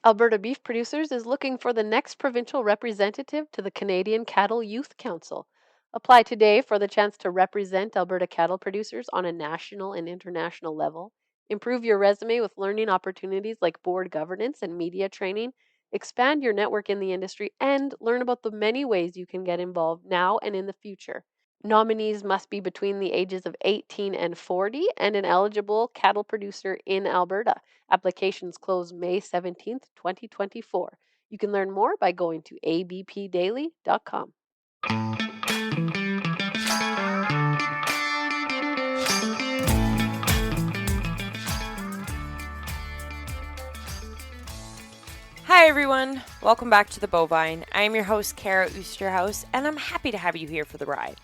Alberta Beef Producers is looking for the next provincial representative to the Canadian Cattle Youth Council. Apply today for the chance to represent Alberta cattle producers on a national and international level. Improve your resume with learning opportunities like board governance and media training. Expand your network in the industry and learn about the many ways you can get involved now and in the future. Nominees must be between the ages of 18 and 40 and an eligible cattle producer in Alberta. Applications close May 17th, 2024. You can learn more by going to abpdaily.com. Hi everyone, welcome back to the Bovine. I am your host, Kara Oosterhuis, and I'm happy to have you here for the ride.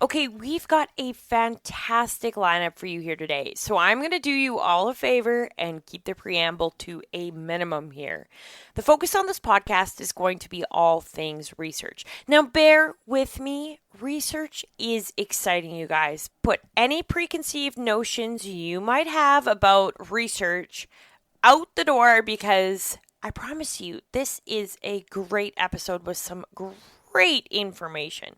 Okay, we've got a fantastic lineup for you here today, so I'm going to do you all a favor and keep the preamble to a minimum here. The focus on this podcast is going to be all things research. Now, bear with me. Research is exciting, you guys. Put any preconceived notions you might have about research out the door, because I promise you, this is a great episode with some great information.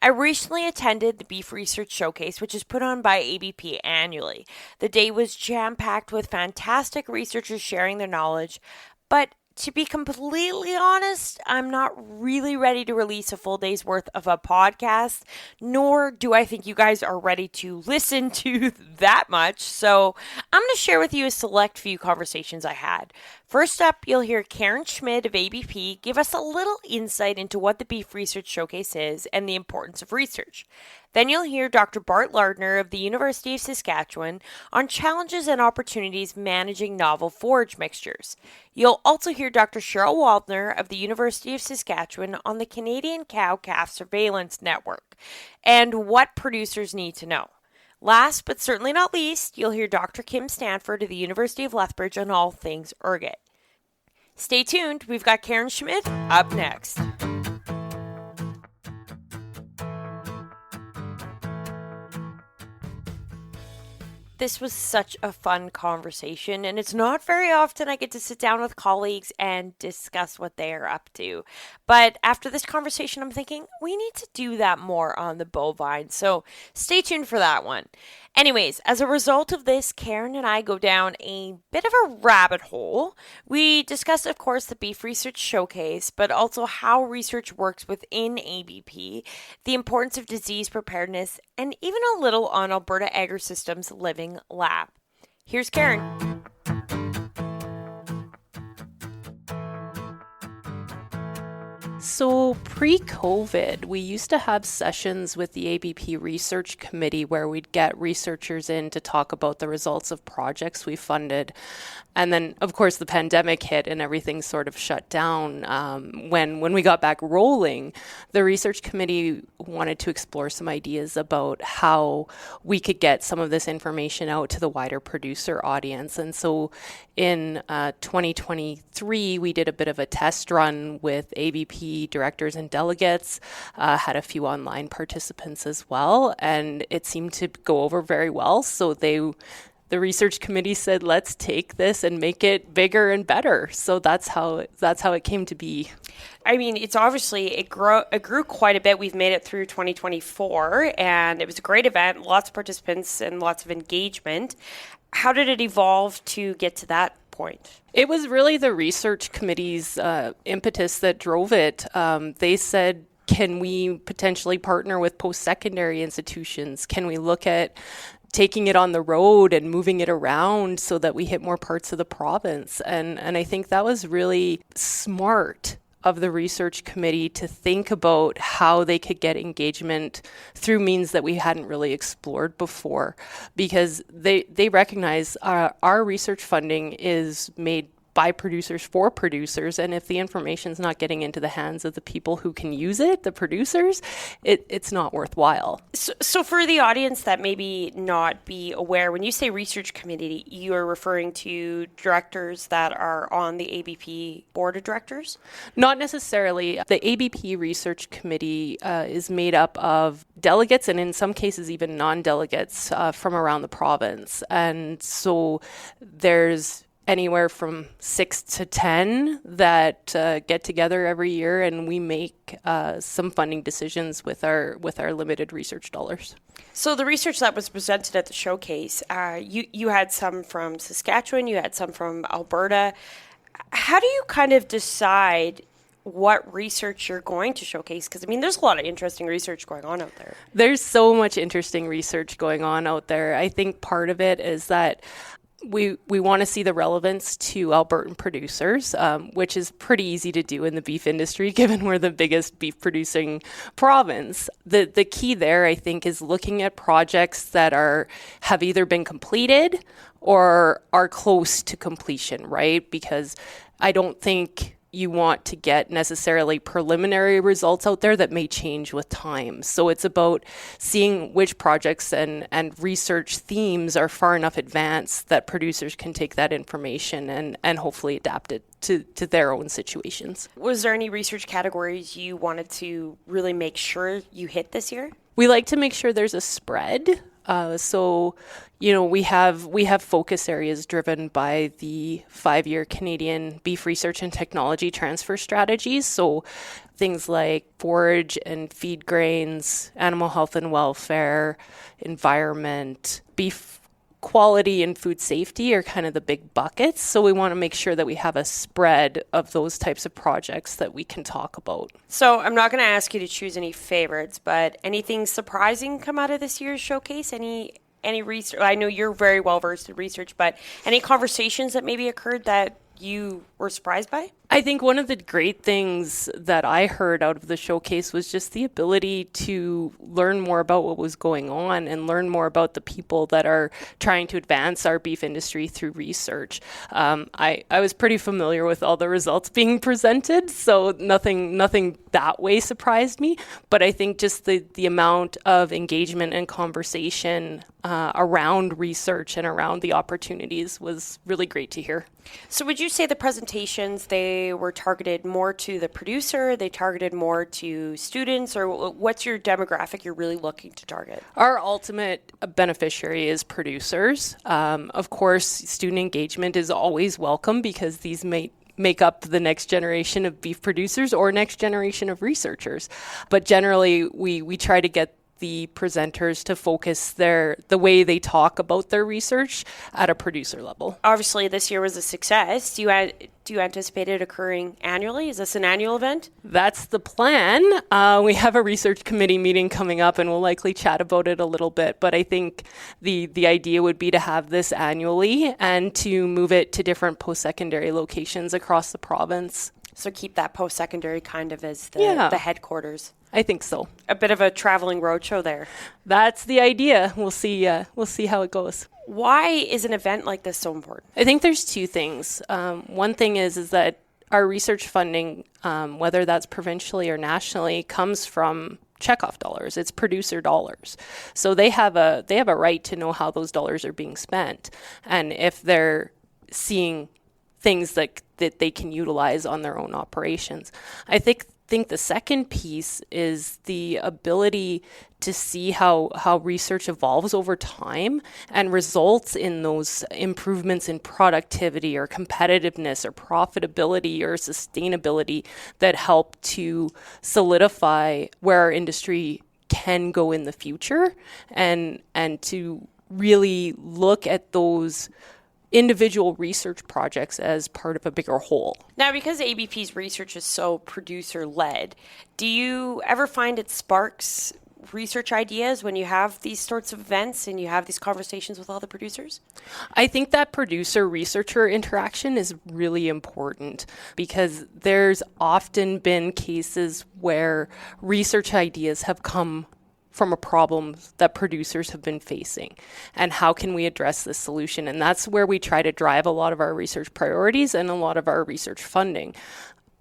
I recently attended the Beef Research Showcase, which is put on by ABP annually. The day was jam-packed with fantastic researchers sharing their knowledge, but to be completely honest, I'm not really ready to release a full day's worth of a podcast, nor do I think you guys are ready to listen to that much. So I'm going to share with you a select few conversations I had. First up, you'll hear Karin Schmid of ABP give us a little insight into what the Beef Research Showcase is and the importance of research. Then you'll hear Dr. Bart Lardner of the University of Saskatchewan on challenges and opportunities managing novel forage mixtures. You'll also hear Dr. Cheryl Waldner of the University of Saskatchewan on the Canadian Cow-Calf Surveillance Network and what producers need to know. Last but certainly not least, you'll hear Dr. Kim Stanford of the University of Lethbridge on all things ergot. Stay tuned, we've got Karin Schmid up next. This was such a fun conversation, and it's not very often I get to sit down with colleagues and discuss what they are up to. But after this conversation, I'm thinking we need to do that more on the Bovine, so stay tuned for that one. Anyways, as a result of this, Karin and I go down a bit of a rabbit hole. We discuss, of course, the Beef Research Showcase, but also how research works within ABP, the importance of disease preparedness, and even a little on Alberta AgriSystems Living Lab. Here's Karin. So pre-COVID, we used to have sessions with the ABP Research Committee where we'd get researchers in to talk about the results of projects we funded. And then, of course, the pandemic hit and everything sort of shut down. When we got back rolling, the Research Committee wanted to explore some ideas about how we could get some of this information out to the wider producer audience. And so in 2023, we did a bit of a test run with ABP directors and delegates, had a few online participants as well, and it seemed to go over very well. So the research committee said, let's take this and make it bigger and better. So that's how it came to be. I mean, it's obviously, it grew quite a bit. We've made it through 2024, and it was a great event, lots of participants and lots of engagement. How did it evolve to get to that point? It was really the research committee's impetus that drove it. They said, can we potentially partner with post-secondary institutions? Can we look at taking it on the road and moving it around so that we hit more parts of the province? And I think that was really smart of the research committee to think about how they could get engagement through means that we hadn't really explored before, because they recognize our research funding is made by producers for producers, and if the information's not getting into the hands of the people who can use it, the producers, it's not worthwhile. So for the audience that maybe not be aware, when you say research committee, you are referring to directors that are on the ABP board of directors? Not necessarily. The ABP research committee is made up of delegates and in some cases even non-delegates from around the province. And so there's anywhere from 6 to 10 that get together every year, and we make some funding decisions with our limited research dollars. So the research that was presented at the showcase, you had some from Saskatchewan, you had some from Alberta. How do you kind of decide what research you're going to showcase? Because, I mean, there's a lot of interesting research going on out there. There's so much interesting research going on out there. I think part of it is that we want to see the relevance to Albertan producers, which is pretty easy to do in the beef industry, given we're the biggest beef producing province. The key there, I think, is looking at projects that have either been completed or are close to completion, right? Because I don't think you want to get necessarily preliminary results out there that may change with time. So it's about seeing which projects and research themes are far enough advanced that producers can take that information and hopefully adapt it to their own situations. Was there any research categories you wanted to really make sure you hit this year? We like to make sure there's a spread. So, we have focus areas driven by the 5-year Canadian Beef Research and Technology Transfer Strategies. So things like forage and feed grains, animal health and welfare, environment, beef quality and food safety are kind of the big buckets. So we want to make sure that we have a spread of those types of projects that we can talk about. So I'm not going to ask you to choose any favorites, but anything surprising come out of this year's showcase? Any research? I know you're very well versed in research, but any conversations that maybe occurred that you were surprised by? I think one of the great things that I heard out of the showcase was just the ability to learn more about what was going on and learn more about the people that are trying to advance our beef industry through research. I was pretty familiar with all the results being presented, so nothing that way surprised me. But I think just the amount of engagement and conversation around research and around the opportunities was really great to hear. So would you say the presentations, they were targeted more to the producer, they targeted more to students, or what's your demographic you're really looking to target? Our ultimate beneficiary is producers. Of course, student engagement is always welcome because these make up the next generation of beef producers or next generation of researchers. But generally, we try to get the presenters to focus the way they talk about their research at a producer level. Obviously, this year was a success. Do you anticipate it occurring annually? Is this an annual event? That's the plan. We have a research committee meeting coming up, and we'll likely chat about it a little bit. But I think the idea would be to have this annually and to move it to different post-secondary locations across the province. So keep that post-secondary kind of as the headquarters. I think so. A bit of a traveling roadshow there. That's the idea. We'll see how it goes. Why is an event like this so important? I think there's two things. One thing is that our research funding, whether that's provincially or nationally, comes from checkoff dollars. It's producer dollars. So they have a right to know how those dollars are being spent, and if they're seeing things that they can utilize on their own operations. I think the second piece is the ability to see how research evolves over time and results in those improvements in productivity or competitiveness or profitability or sustainability that help to solidify where our industry can go in the future, and to really look at those individual research projects as part of a bigger whole. Now, because ABP's research is so producer-led, do you ever find it sparks research ideas when you have these sorts of events and you have these conversations with all the producers? I think that producer-researcher interaction is really important because there's often been cases where research ideas have come from a problem that producers have been facing, and how can we address this solution? And that's where we try to drive a lot of our research priorities and a lot of our research funding.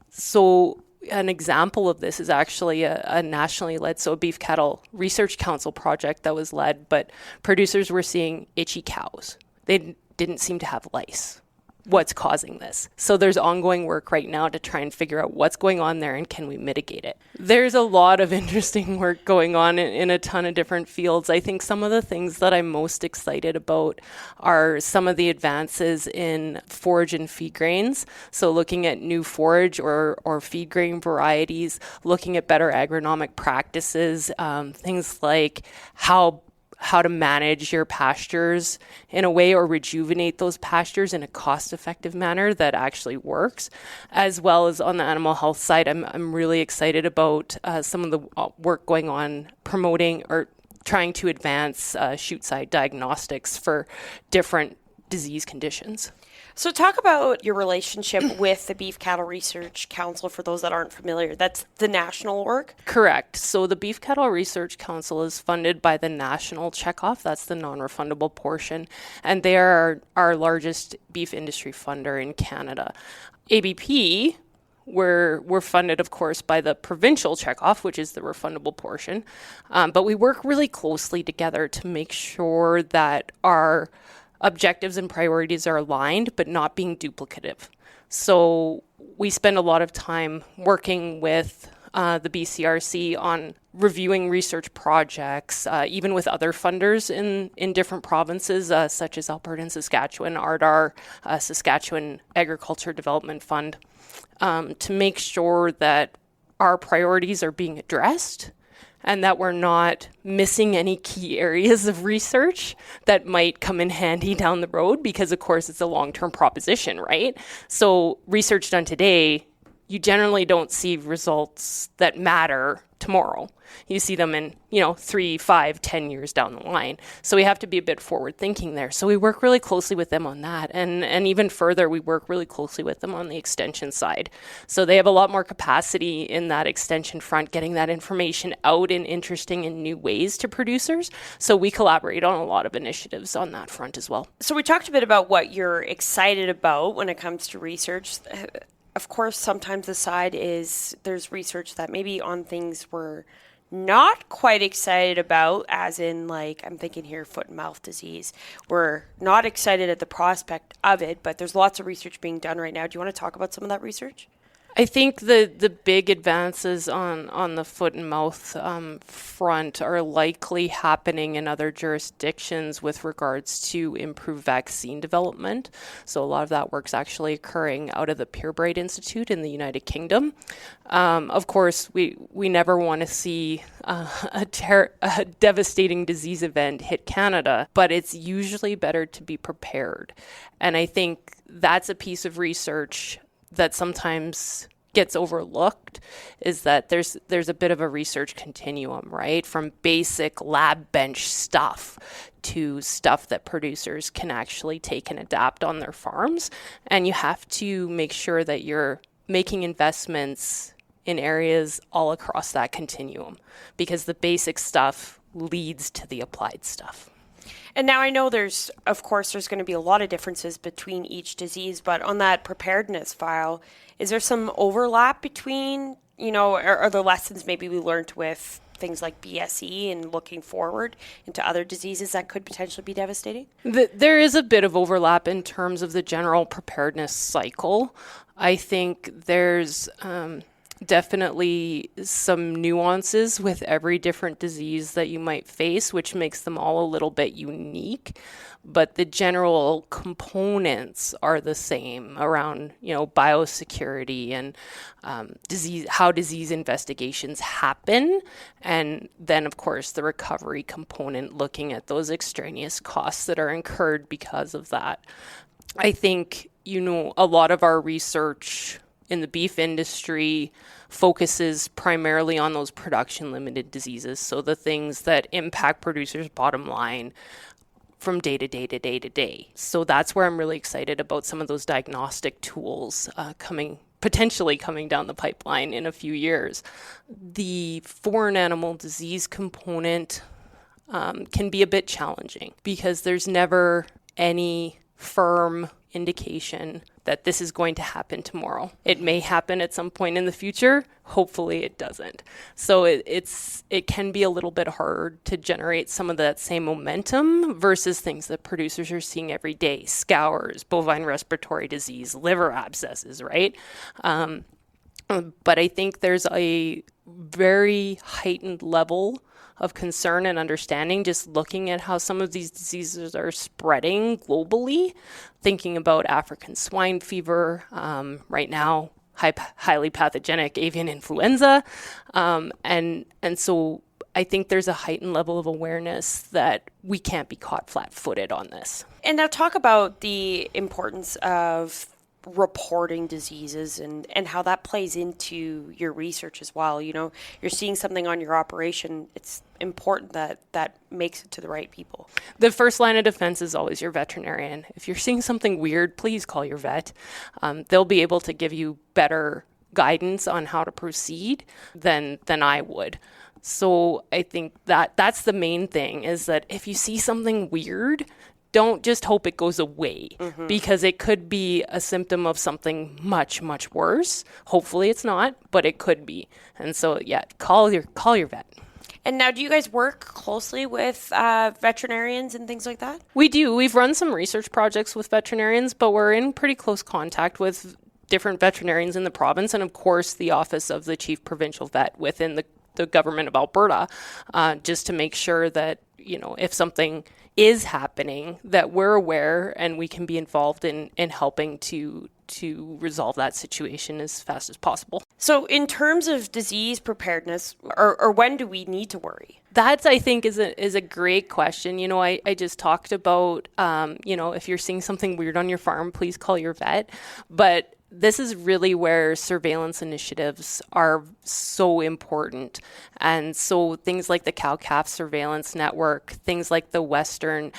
So an example of this is actually a nationally led, so a Beef Cattle Research Council project that was led, but producers were seeing itchy cows. They didn't seem to have lice. what's causing this. So there's ongoing work right now to try and figure out what's going on there and can we mitigate it. There's a lot of interesting work going on in a ton of different fields. I think some of the things that I'm most excited about are some of the advances in forage and feed grains. So looking at new forage or feed grain varieties, looking at better agronomic practices, things like how to manage your pastures in a way or rejuvenate those pastures in a cost-effective manner that actually works. As well as on the animal health side, I'm really excited about some of the work going on promoting or trying to advance chute-side diagnostics for different disease conditions. So talk about your relationship with the Beef Cattle Research Council for those that aren't familiar. That's the national work? Correct. So the Beef Cattle Research Council is funded by the national checkoff. That's the non-refundable portion. And they are our largest beef industry funder in Canada. ABP, we're funded, of course, by the provincial checkoff, which is the refundable portion. But we work really closely together to make sure that our objectives and priorities are aligned, but not being duplicative. So we spend a lot of time working with the BCRC on reviewing research projects, even with other funders in different provinces, such as Alberta and Saskatchewan, ARDAR, Saskatchewan Agriculture Development Fund, to make sure that our priorities are being addressed and that we're not missing any key areas of research that might come in handy down the road, because of course it's a long-term proposition, right? So research done today, you generally don't see results that matter tomorrow. You see them in, 3, 5, 10 years down the line. So we have to be a bit forward thinking there. So we work really closely with them on that. And even further, we work really closely with them on the extension side. So they have a lot more capacity in that extension front, getting that information out in interesting and new ways to producers. So we collaborate on a lot of initiatives on that front as well. So we talked a bit about what you're excited about when it comes to research. Of course, sometimes the side is there's research that maybe on things we're not quite excited about, as in, like, I'm thinking here, foot and mouth disease. We're not excited at the prospect of it, but there's lots of research being done right now. Do you want to talk about some of that research? I think the big advances on the foot and mouth front are likely happening in other jurisdictions with regards to improved vaccine development. So a lot of that work's actually occurring out of the Purebred Institute in the United Kingdom. Of course, we never want to see a devastating disease event hit Canada, but it's usually better to be prepared. And I think that's a piece of research that sometimes gets overlooked, is that there's a bit of a research continuum, right? From basic lab bench stuff to stuff that producers can actually take and adapt on their farms. And you have to make sure that you're making investments in areas all across that continuum, because the basic stuff leads to the applied stuff. And now I know there's going to be a lot of differences between each disease, but on that preparedness file, is there some overlap between, are the lessons maybe we learned with things like BSE and looking forward into other diseases that could potentially be devastating? There is a bit of overlap in terms of the general preparedness cycle. I think there's definitely some nuances with every different disease that you might face, which makes them all a little bit unique. But the general components are the same around, biosecurity and how disease investigations happen. And then, of course, the recovery component, looking at those extraneous costs that are incurred because of that. I think, a lot of our research in the beef industry focuses primarily on those production limited diseases. So the things that impact producers' bottom line from day to day to day to day. So that's where I'm really excited about some of those diagnostic tools potentially coming down the pipeline in a few years. The foreign animal disease component can be a bit challenging because there's never any firm indication that this is going to happen tomorrow. It may happen at some point in the future. Hopefully it doesn't. So it can be a little bit hard to generate some of that same momentum versus things that producers are seeing every day: scours, bovine respiratory disease, liver abscesses, right? But I think there's a very heightened level of concern and understanding just looking at how some of these diseases are spreading globally, thinking about African swine fever right now, highly pathogenic avian influenza. And so I think there's a heightened level of awareness that we can't be caught flat-footed on this. And now talk about the importance of reporting diseases and how that plays into your research as well. You know, you're seeing something on your operation. It's important that makes it to the right people. The first line of defense is always your veterinarian. If you're seeing something weird, please call your vet. They'll be able to give you better guidance on how to proceed than I would. So I think that's the main thing, is that if you see something weird, don't just hope it goes away, because it could be a symptom of something much, much worse. Hopefully it's not, but it could be. And so, yeah, call your vet. And now, do you guys work closely with veterinarians and things like that? We do. We've run some research projects with veterinarians, but we're in pretty close contact with different veterinarians in the province, and of course the Office of the Chief Provincial Vet within the government of Alberta, just to make sure that, you know, if something is happening, that we're aware and we can be involved in helping to resolve that situation as fast as possible. So in terms of disease preparedness, or when do we need to worry? That, I think, is a great question. You know, I just talked about, you know, if you're seeing something weird on your farm, please call your vet. But this is really where surveillance initiatives are so important. And so things like the cow-calf surveillance network, things like the Western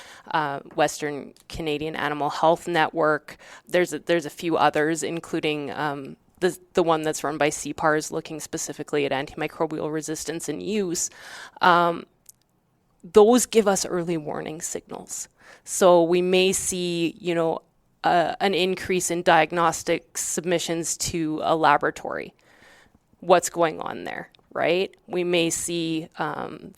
Canadian Animal Health Network, there's a few others, including the one that's run by CPARS, looking specifically at antimicrobial resistance and use. Those give us early warning signals. So we may see, you know, an increase in diagnostic submissions to a laboratory. What's going on there, right? We may see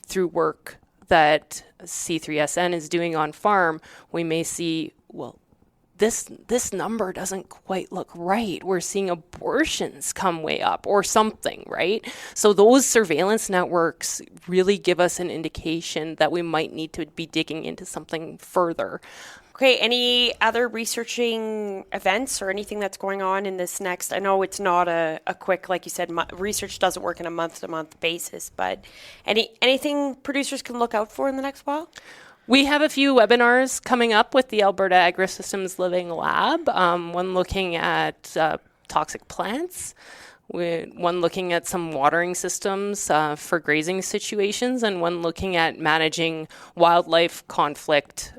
through work that C3SN is doing on farm, we may see, well, this number doesn't quite look right. We're seeing abortions come way up or something, right? So those surveillance networks really give us an indication that we might need to be digging into something further. Okay, any other researching events or anything that's going on in this next? I know it's not a quick, like you said, research doesn't work on a month-to-month basis, but anything producers can look out for in the next while? We have a few webinars coming up with the Alberta AgriSystems Living Lab, one looking at toxic plants, one looking at some watering systems for grazing situations, and one looking at managing wildlife conflict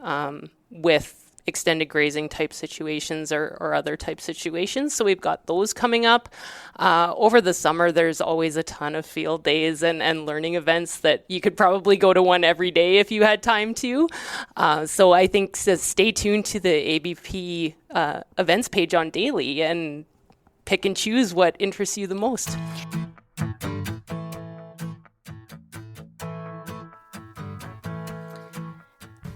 with extended grazing type situations or other type situations. So we've got those coming up. Over the summer, there's always a ton of field days and learning events that you could probably go to one every day if you had time to. So I think stay tuned to the ABP events page on Daily and pick and choose what interests you the most.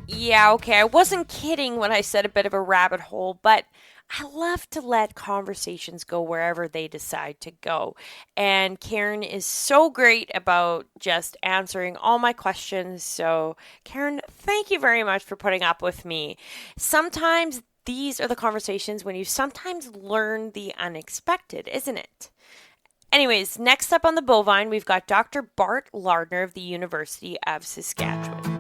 Yeah, okay, I wasn't kidding when I said a bit of a rabbit hole, but I love to let conversations go wherever they decide to go. And Karin is so great about just answering all my questions. So, Karin, thank you very much for putting up with me. Sometimes these are the conversations when you sometimes learn the unexpected, isn't it? Anyways, next up on the Bovine, we've got Dr. Bart Lardner of the University of Saskatchewan.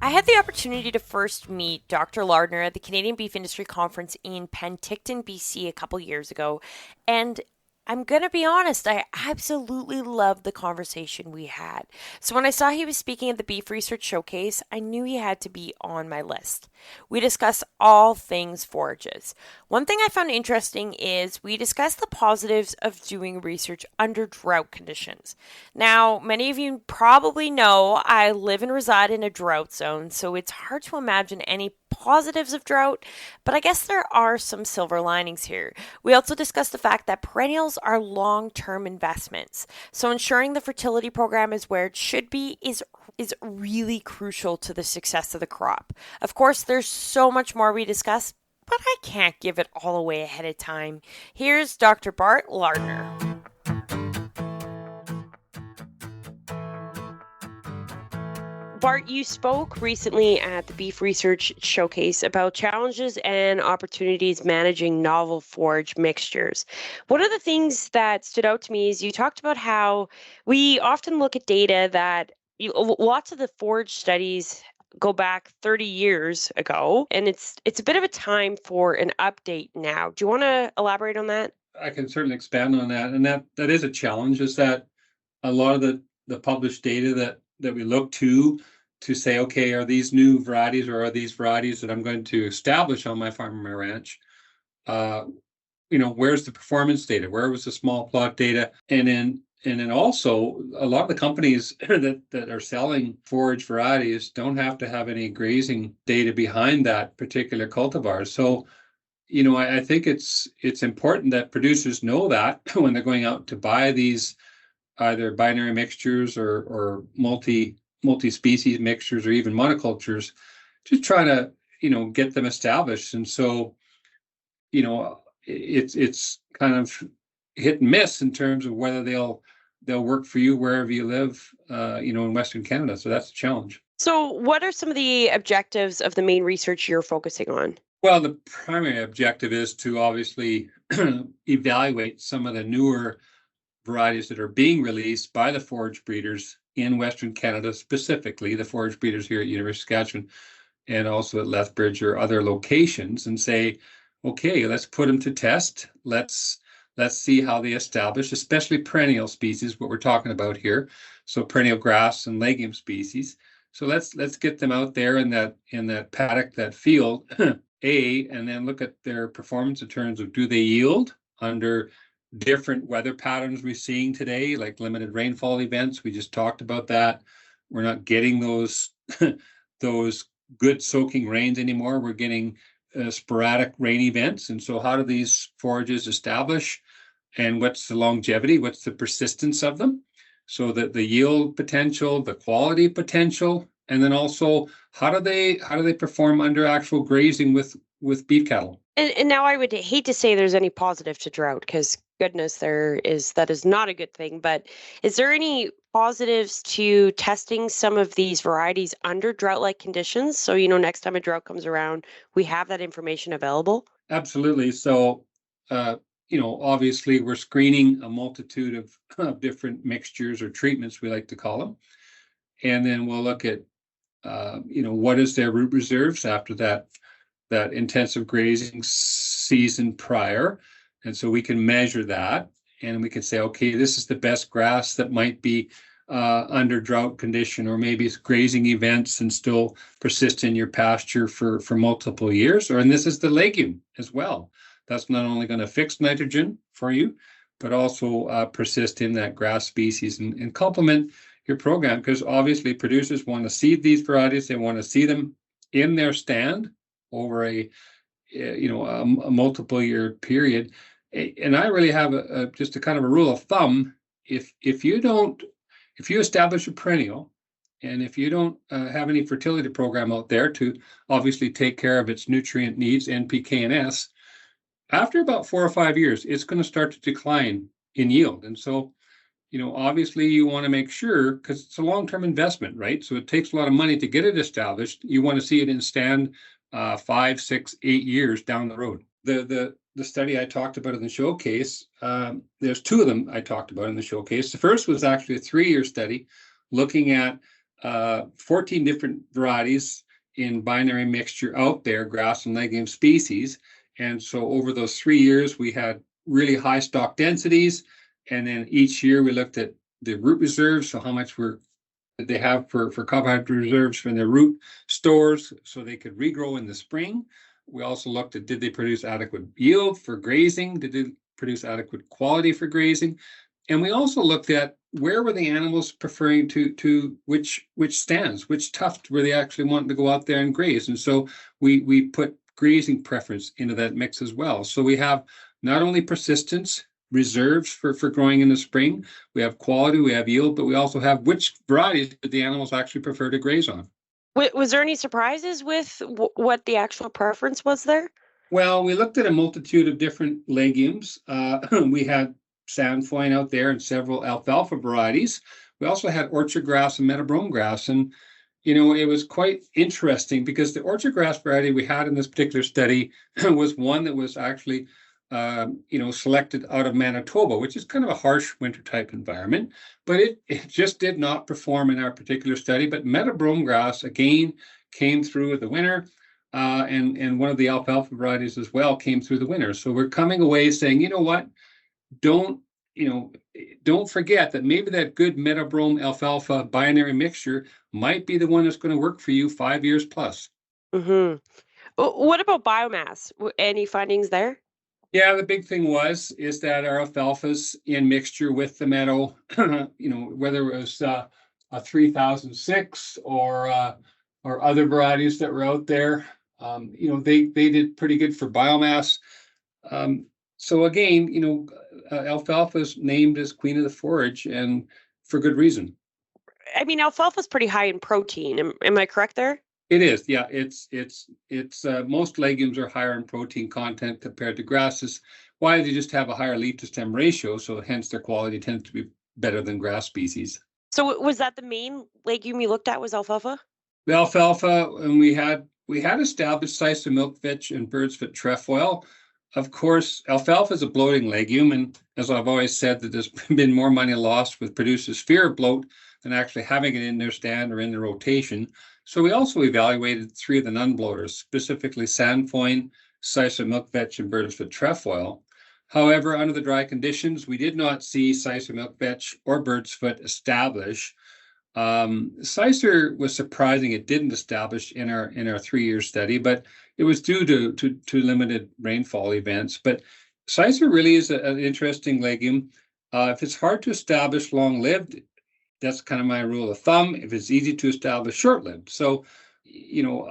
I had the opportunity to first meet Dr. Lardner at the Canadian Beef Industry Conference in Penticton, BC a couple years ago, and I'm going to be honest, I absolutely loved the conversation we had. So when I saw he was speaking at the Beef Research Showcase, I knew he had to be on my list. We discussed all things forages. One thing I found interesting is we discussed the positives of doing research under drought conditions. Now, many of you probably know I live and reside in a drought zone, so it's hard to imagine any positives of drought, but I guess there are some silver linings here. We also discussed the fact that perennials are long-term investments. So ensuring the fertility program is where it should be is really crucial to the success of the crop. Of course, there's so much more we discuss, but I can't give it all away ahead of time. Here's Dr. Bart Lardner. Bart, you spoke recently at the Beef Research Showcase about challenges and opportunities managing novel forage mixtures. One of the things that stood out to me is you talked about how we often look at data that lots of the forage studies go back 30 years ago, and it's a bit of a time for an update now. Do you want to elaborate on that? I can certainly expand on that, and that is a challenge. Is that a lot of the published data that we look to say, okay, are these new varieties or are these varieties that I'm going to establish on my farm or my ranch? Where's the performance data? Where was the small plot data? And then also a lot of the companies that are selling forage varieties don't have to have any grazing data behind that particular cultivar. So, I think it's important that producers know that when they're going out to buy these either binary mixtures or multi-species mixtures or even monocultures, just trying to get them established. And so it's kind of hit and miss in terms of whether they'll work for you wherever you live, in Western Canada. So that's a challenge. So what are some of the objectives of the main research you're focusing on? Well, the primary objective is to obviously evaluate some of the newer varieties that are being released by the forage breeders in Western Canada, specifically the forage breeders here at University of Saskatchewan and also at Lethbridge or other locations, and say, okay, let's put them to test. Let's see how they establish, especially perennial species, what we're talking about here. So perennial grass and legume species. So let's get them out there in that paddock, that field, and then look at their performance in terms of, do they yield under different weather patterns we're seeing today, like limited rainfall events. We just talked about that. We're not getting those good soaking rains anymore. We're getting sporadic rain events. And so how do these forages establish, and what's the longevity? What's the persistence of them? So that the yield potential, the quality potential, and then also how do they perform under actual grazing with beef cattle? And now I would hate to say there's any positive to drought, because goodness, that is not a good thing. But is there any positives to testing some of these varieties under drought-like conditions? So, next time a drought comes around, we have that information available? Absolutely. So, obviously we're screening a multitude of different mixtures or treatments, we like to call them. And then we'll look at, what is their root reserves after that intensive grazing season prior. And so we can measure that, and we can say, okay, this is the best grass that might be under drought condition, or maybe it's grazing events and still persist in your pasture for multiple years. And this is the legume as well. That's not only going to fix nitrogen for you, but also persist in that grass species and complement your program, because obviously producers want to seed these varieties. They want to see them in their stand over a multiple year period. And I really have just a kind of a rule of thumb. If you establish a perennial, and if you don't have any fertility program out there to obviously take care of its nutrient needs, NPK and S, after about 4 or 5 years, it's going to start to decline in yield. And so, obviously you want to make sure, because it's a long-term investment, right? So it takes a lot of money to get it established. You want to see it in stand 5, 6, 8 years down the road. The study I talked about in the showcase, there's 2 of them I talked about in the showcase. The first was actually a 3-year study looking at 14 different varieties in binary mixture out there, grass and legume species. And so over those 3 years, we had really high stock densities. And then each year we looked at the root reserves, so how much did they have for carbohydrate reserves from their root stores so they could regrow in the spring. We also looked at, did they produce adequate yield for grazing? Did they produce adequate quality for grazing? And we also looked at where were the animals preferring to which stands, which tuft were they actually wanting to go out there and graze. And so we put grazing preference into that mix as well. So we have not only persistence, reserves for growing in the spring, we have quality, we have yield, but we also have which varieties did the animals actually prefer to graze on. Was there any surprises with what the actual preference was there? Well, we looked at a multitude of different legumes. We had sandfoin out there and several alfalfa varieties. We also had orchard grass and meadowbrome grass. And, it was quite interesting because the orchard grass variety we had in this particular study was one that was actually, selected out of Manitoba, which is kind of a harsh winter type environment, but it just did not perform in our particular study. But meadowbrome grass, again, came through with the winter. And one of the alfalfa varieties as well came through the winter. So we're coming away saying, you know what, don't forget that maybe that good meadowbrome alfalfa binary mixture might be the one that's going to work for you 5 years plus. Mm-hmm. What about biomass? Any findings there? Yeah, the big thing is that our alfalfas in mixture with the meadow, whether it was a 3006 or other varieties that were out there, they did pretty good for biomass. So again, alfalfa is named as queen of the forage, and for good reason. I mean, alfalfa is pretty high in protein. Am I correct there? It is, yeah. It's most legumes are higher in protein content compared to grasses. Why? They just have a higher leaf to stem ratio, so hence their quality tends to be better than grass species. So was that the main legume you looked at was alfalfa? The alfalfa, and we had established sisal milkfetch and bird's foot trefoil. Of course, alfalfa is a bloating legume, and as I've always said, that there's been more money lost with producers' fear of bloat than actually having it in their stand or in their rotation. So we also evaluated 3 of the non-bloaters, specifically sandfoin, sisal milkvetch, and bird's foot trefoil. However, under the dry conditions, we did not see sisal milkvetch or bird's foot establish. Sisal was surprising; it didn't establish in our 3-year study, but it was due to limited rainfall events. But sisal really is an interesting legume. If it's hard to establish long-lived, that's kind of my rule of thumb. If it's easy to establish, short-lived. So,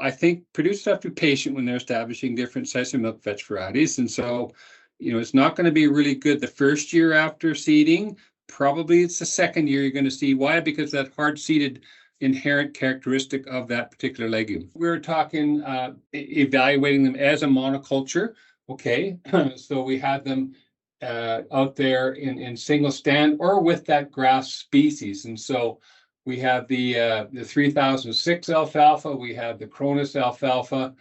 I think producers have to be patient when they're establishing different sisal milkvetch varieties. And so, it's not going to be really good the first year after seeding. Probably it's the second year you're going to see. Why? Because that hard-seeded inherent characteristic of that particular legume. We're talking evaluating them as a monoculture. Okay, so we had them out there in single stand or with that grass species. And so we have the 3006 alfalfa, we have the Cronus alfalfa,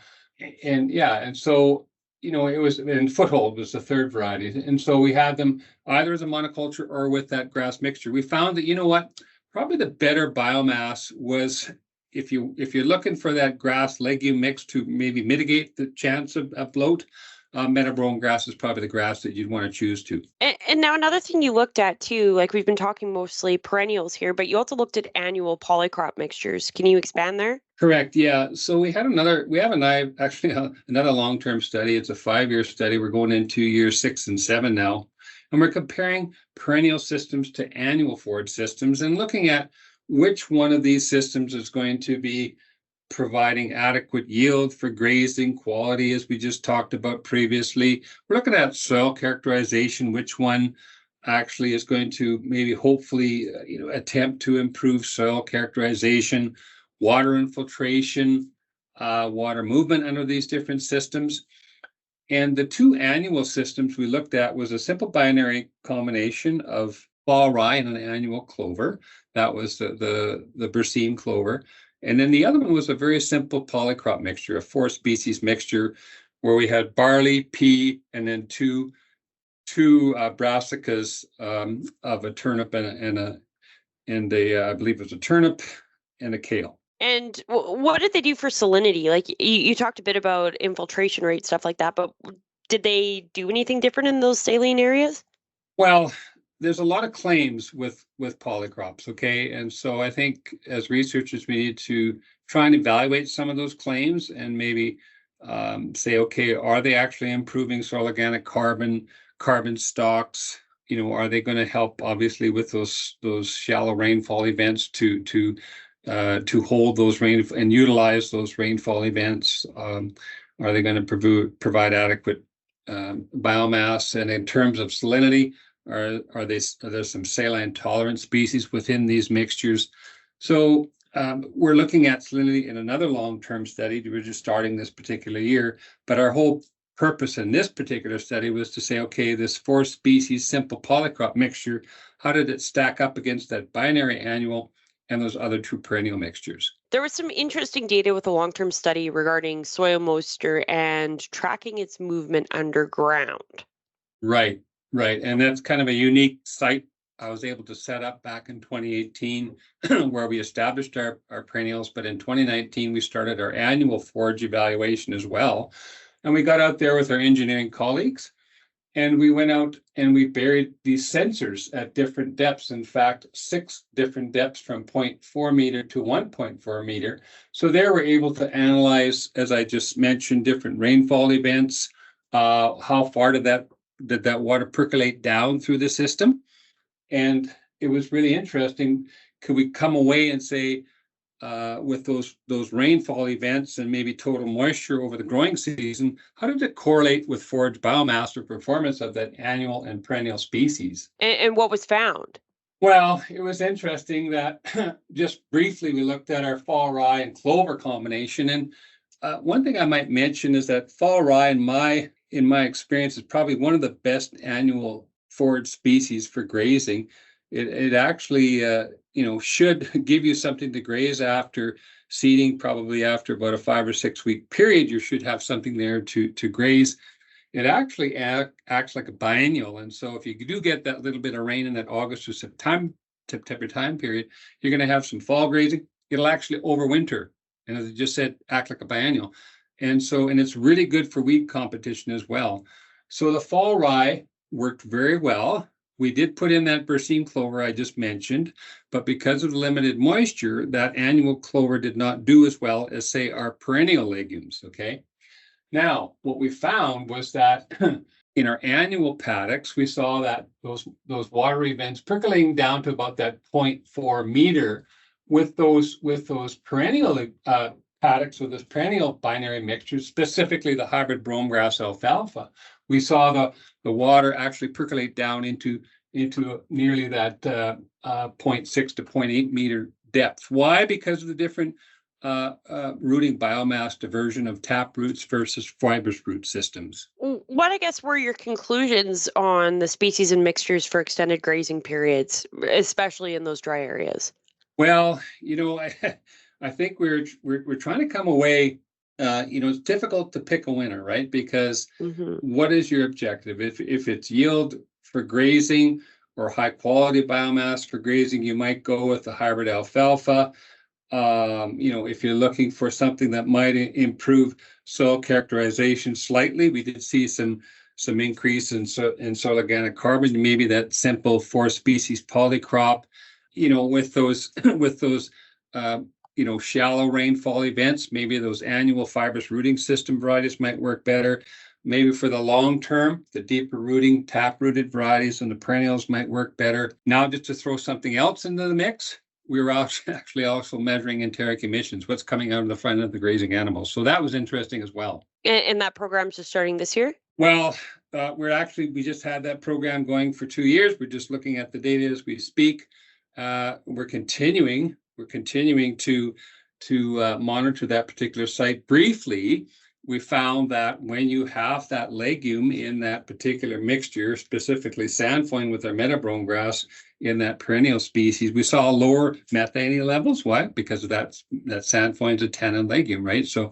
and so it was, and Foothold was the third variety. And so we had them either as a monoculture or with that grass mixture. We found that, probably the better biomass was if you're looking for that grass legume mix to maybe mitigate the chance of bloat, meadowbrome grass is probably the grass that you'd want to choose to. And now another thing you looked at too, like we've been talking mostly perennials here, but you also looked at annual polycrop mixtures. Can you expand there? Correct. Yeah. So we have another long-term study. It's a 5-year study. We're going into years 6 and 7 now. And we're comparing perennial systems to annual forage systems and looking at which one of these systems is going to be providing adequate yield for grazing quality, as we just talked about previously. We're looking at soil characterization, which one actually is going to maybe hopefully attempt to improve soil characterization, water infiltration, water movement under these different systems. And the 2 annual systems we looked at was a simple binary combination of fall rye and an annual clover. That was the Berseem clover. And then the other one was a very simple polycrop mixture, a 4-species mixture, where we had barley, pea, and then two brassicas of a turnip and I believe it was a turnip and a kale. And what did they do for salinity? Like you talked a bit about infiltration rate, stuff like that, but Did they do anything different in those saline areas? Well, there's a lot of claims with polycrops, okay? And so I think as researchers, we need to try and evaluate some of those claims and maybe say, okay, are they actually improving soil organic carbon stocks? Are they going to help obviously with those shallow rainfall events to hold those rain and utilize those rainfall events? Are they going to provide adequate biomass? And in terms of salinity, are there some saline tolerant species within these mixtures? So we're looking at salinity in another long-term study. We're just starting this particular year, but our whole purpose in this particular study was to say, okay, this 4-species simple polycrop mixture, how did it stack up against that binary annual and those other 2 perennial mixtures? There was some interesting data with a long-term study regarding soil moisture and tracking its movement underground. Right. And that's kind of a unique site I was able to set up back in 2018 where we established our perennials, but in 2019 we started our annual forage evaluation as well. And we got out there with our engineering colleagues and we went out and we buried these sensors at different depths. In fact, 6 different depths from 0.4 meter to 1.4 meter. So there we're able to analyze, as I just mentioned, different rainfall events. How far did that water percolate down through the system? And it was really interesting. Could we come away and say, with those rainfall events and maybe total moisture over the growing season, how did it correlate with forage biomass or performance of that annual and perennial species? And what was found? Well, it was interesting that just briefly we looked at our fall rye and clover combination. And one thing I might mention is that fall rye, in my experience, is probably one of the best annual forage species for grazing. It actually should give you something to graze after seeding. Probably after about a 5 or 6 week period, you should have something there to graze. It actually acts like a biennial, and so if you do get that little bit of rain in that August or September time period, you're going to have some fall grazing. It'll actually overwinter, and as I just said, act like a biennial. And it's really good for weed competition as well. So the fall rye worked very well. We did put in that berseem clover I just mentioned, but because of the limited moisture, that annual clover did not do as well as, say, our perennial legumes, okay? Now, what we found was that in our annual paddocks, we saw that those water events percolating down to about that 0.4 meter with those perennial paddocks with this perennial binary mixture, specifically the hybrid brome grass alfalfa. We saw the water actually percolate down into nearly that 0.6 to 0.8 meter depth. Why? Because of the different rooting biomass diversion of tap roots versus fibrous root systems. What, I guess, were your conclusions on the species and mixtures for extended grazing periods, especially in those dry areas? Well, I think we're trying to come away. It's difficult to pick a winner, right? Because what is your objective? If it's yield for grazing or high quality biomass for grazing, you might go with the hybrid alfalfa. If you're looking for something that might improve soil characterization slightly, we did see some increase in soil organic carbon. Maybe that simple 4-species polycrop, with those shallow rainfall events, maybe those annual fibrous rooting system varieties might work better. Maybe for the long term, the deeper rooting, tap-rooted varieties and the perennials might work better. Now, just to throw something else into the mix, we were actually also measuring enteric emissions, what's coming out of the front of the grazing animals. So that was interesting as well. And that program's just starting this year? Well, we just had that program going for 2 years. We're just looking at the data as we speak. We're continuing to monitor that particular site. Briefly, we found that when you have that legume in that particular mixture, specifically sandfoin with our meadowbrome grass in that perennial species, we saw lower methane levels. Why? Because of that sandfoin's a tannin legume, right? So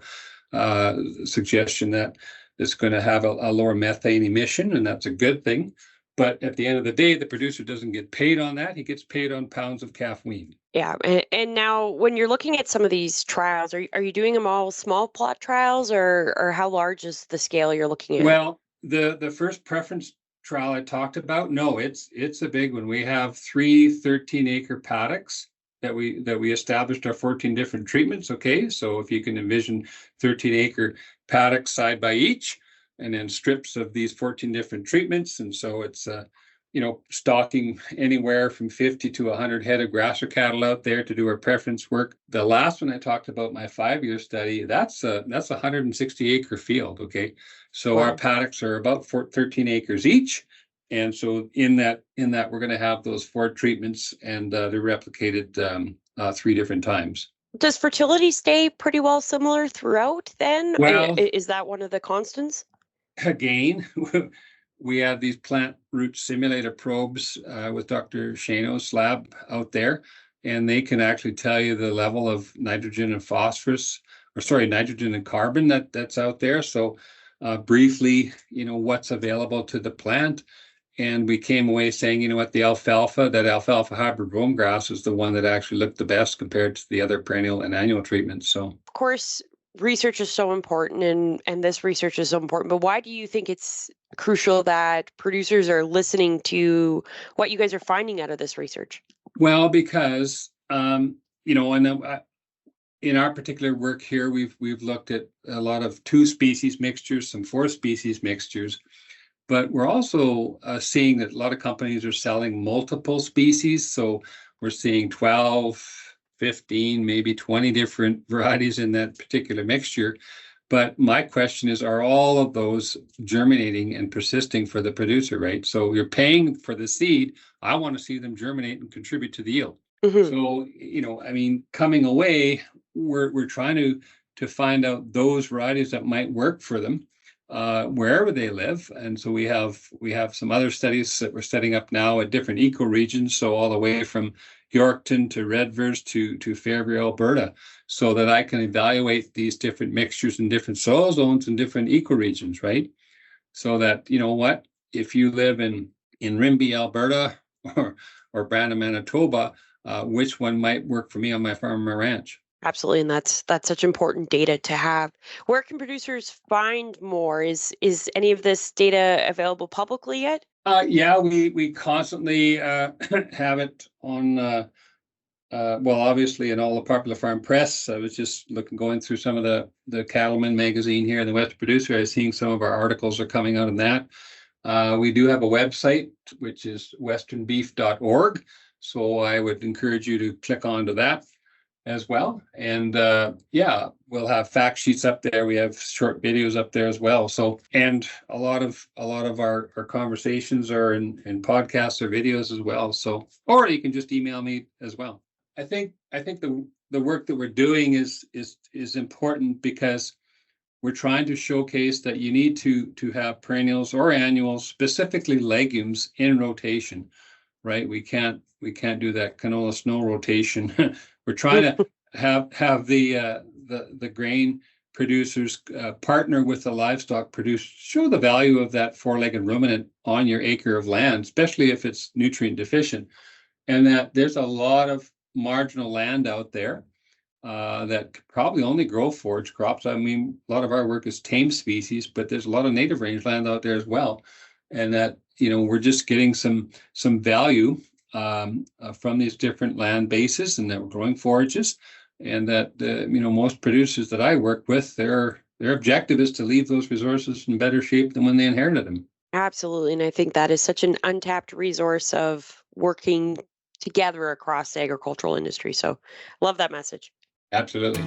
suggestion that it's going to have a lower methane emission, and that's a good thing. But at the end of the day, the producer doesn't get paid on that. He gets paid on pounds of calf wean. Yeah. And now when you're looking at some of these trials, are you doing them all small plot trials, or how large is the scale you're looking at? Well, The first preference trial I talked about, no, it's a big one. We have 3 13-acre paddocks that we established our 14 different treatments. Okay, so if you can envision 13-acre paddocks side by each, and then strips of these 14 different treatments, and so it's stocking anywhere from 50 to 100 head of grass or cattle out there to do our preference work. The last one I talked about, my 5-year study, that's a 160-acre field. Okay, so Wow. our paddocks are about 13 acres each, and so in that we're going to have those 4 treatments, and they're replicated 3 different times. Does fertility stay pretty well similar throughout then? Well, Is that one of the constants? Again, we have these plant root simulator probes with Dr. Shano's lab out there, and they can actually tell you the level of nitrogen and nitrogen and carbon that's out there. So briefly, what's available to the plant. And we came away saying, that alfalfa hybrid brome grass is the one that actually looked the best compared to the other perennial and annual treatments. So, of course, research is so important, and this research is so important, but why do you think it's crucial that producers are listening to what you guys are finding out of this research? Well, because in our particular work here, we've looked at a lot of 2 species mixtures, some 4 species mixtures, but we're also seeing that a lot of companies are selling multiple species. So we're seeing 12, 15, maybe 20 different varieties in that particular mixture. But my question is, are all of those germinating and persisting for the producer, right? So you're paying for the seed. I want to see them germinate and contribute to the yield. Mm-hmm. So, coming away, we're trying to find out those varieties that might work for them wherever they live. And so we have some other studies that we're setting up now at different ecoregions. So all the way from Yorkton to Redvers to Fairview, Alberta, so that I can evaluate these different mixtures in different soil zones and different ecoregions, right? So that, if you live in Rimbey, Alberta, or Brandon, Manitoba, which one might work for me on my farm or ranch? Absolutely, and that's such important data to have. Where can producers find more? Is any of this data available publicly yet? Yeah, we constantly have it on. Obviously in all the popular farm press. I was just going through some of the Cattleman magazine here in the West Producer. I was seeing some of our articles are coming out in that. We do have a website, which is westernbeef.org. So I would encourage you to click onto that as well. And we'll have fact sheets up there. We have short videos up there as well. So, and a lot of our conversations are in podcasts or videos as well. So, or you can just email me as well. I think the work that we're doing is important because we're trying to showcase that you need to have perennials or annuals, specifically legumes, in rotation, right? We can't do that canola snow rotation. We're trying to have the grain producers partner with the livestock producers, show the value of that 4-legged ruminant on your acre of land, especially if it's nutrient deficient, and that there's a lot of marginal land out there that could probably only grow forage crops. I mean, a lot of our work is tame species, but there's a lot of native range land out there as well, and that we're just getting some value from these different land bases, and that we're growing forages, and that most producers that I work with, their objective is to leave those resources in better shape than when they inherited them. Absolutely, and I think that is such an untapped resource of working together across the agricultural industry. So love that message. Absolutely.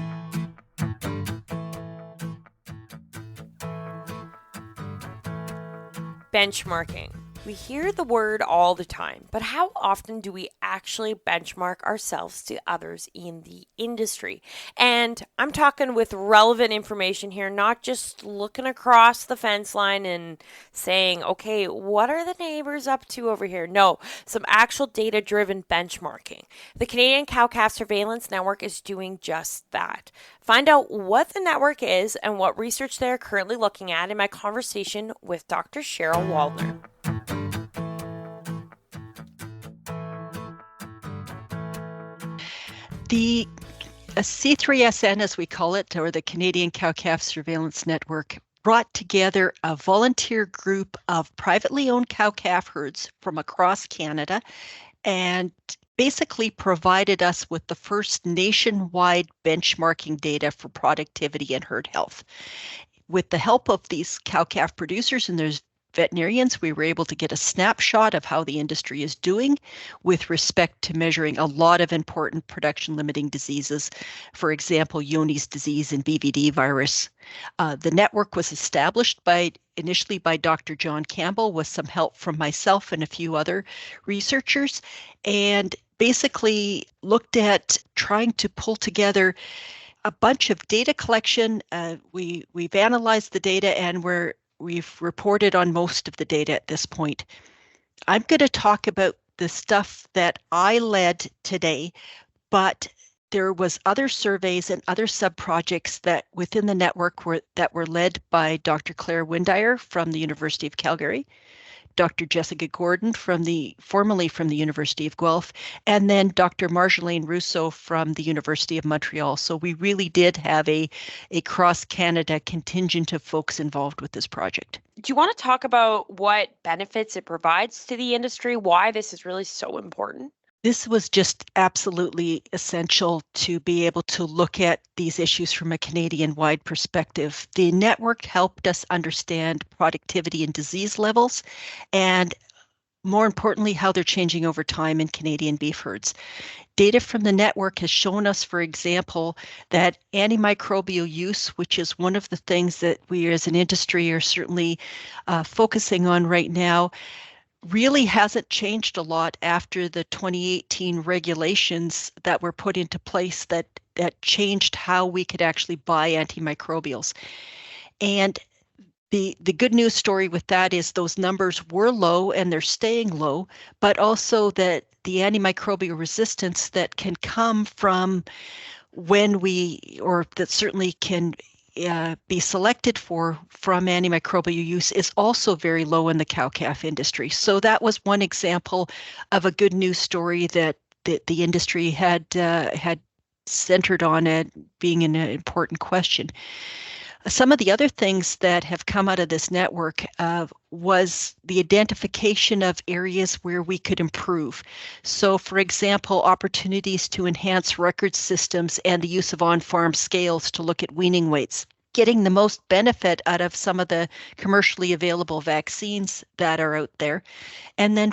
Benchmarking. We hear the word all the time, but how often do we actually benchmark ourselves to others in the industry? And I'm talking with relevant information here, not just looking across the fence line and saying, okay, what are the neighbors up to over here? No, some actual data-driven benchmarking. The Canadian Cow-Calf Surveillance Network is doing just that. Find out what the network is and what research they're currently looking at in my conversation with Dr. Cheryl Waldner. The C3SN, as we call it, or the Canadian Cow-Calf Surveillance Network, brought together a volunteer group of privately owned cow-calf herds from across Canada and basically provided us with the first nationwide benchmarking data for productivity and herd health. With the help of these cow-calf producers and their veterinarians, we were able to get a snapshot of how the industry is doing with respect to measuring a lot of important production-limiting diseases, for example, Johne's disease and BVD virus. The network was established initially by Dr. John Campbell with some help from myself and a few other researchers, and basically looked at trying to pull together a bunch of data collection. We've analyzed the data and we've reported on most of the data at this point. I'm going to talk about the stuff that I led today, but there was other surveys and other sub-projects that within the network were led by Dr. Claire Windire from the University of Calgary, Dr. Jessica Gordon formerly from the University of Guelph, and then Dr. Marjolaine Rousseau from the University of Montreal. So we really did have a cross-Canada contingent of folks involved with this project. Do you want to talk about what benefits it provides to the industry, why this is really so important? This was just absolutely essential to be able to look at these issues from a Canadian-wide perspective. The network helped us understand productivity and disease levels, and more importantly, how they're changing over time in Canadian beef herds. Data from the network has shown us, for example, that antimicrobial use, which is one of the things that we as an industry are certainly focusing on right now, really hasn't changed a lot after the 2018 regulations that were put into place that changed how we could actually buy antimicrobials. And the good news story with that is those numbers were low and they're staying low, but also that the antimicrobial resistance that can come from that certainly can be selected from antimicrobial use is also very low in the cow-calf industry. So that was one example of a good news story that the industry had centered on it being an important question. Some of the other things that have come out of this network was the identification of areas where we could improve. So, for example, opportunities to enhance record systems and the use of on-farm scales to look at weaning weights. Getting the most benefit out of some of the commercially available vaccines that are out there. And then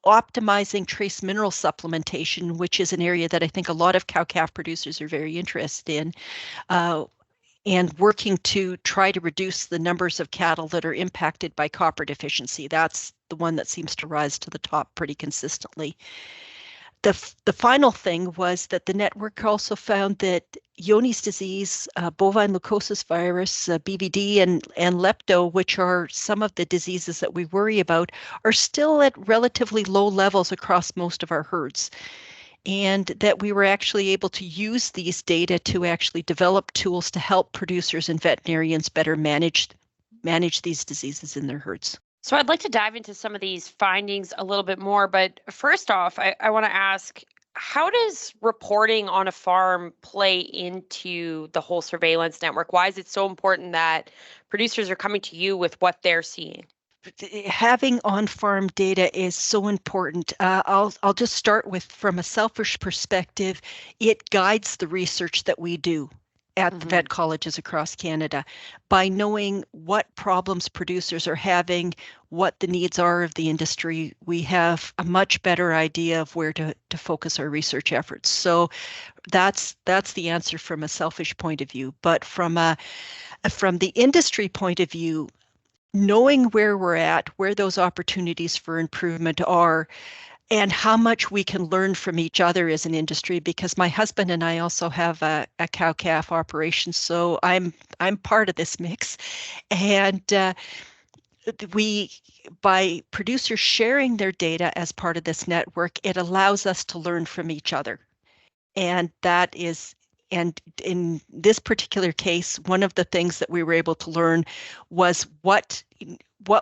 optimizing trace mineral supplementation, which is an area that I think a lot of cow-calf producers are very interested in. And working to try to reduce the numbers of cattle that are impacted by copper deficiency. That's the one that seems to rise to the top pretty consistently. The final thing was that the network also found that Johne's disease, bovine leukosis virus, BVD, and lepto, which are some of the diseases that we worry about, are still at relatively low levels across most of our herds. And that we were actually able to use these data to actually develop tools to help producers and veterinarians better manage these diseases in their herds. So I'd like to dive into some of these findings a little bit more, but first off, I want to ask, how does reporting on a farm play into the whole surveillance network? Why is it so important that producers are coming to you with what they're seeing? Having on-farm data is so important. I'll just start with, from a selfish perspective, it guides the research that we do at the vet colleges across Canada by knowing what problems producers are having, what the needs are of the industry. We have a much better idea of where to focus our research efforts. So that's the answer from a selfish point of view. But from the industry point of view, knowing where we're at, where those opportunities for improvement are, and how much we can learn from each other as an industry, because my husband and I also have a cow-calf operation, so I'm part of this mix. And by producers sharing their data as part of this network, it allows us to learn from each other. And in this particular case, one of the things that we were able to learn was what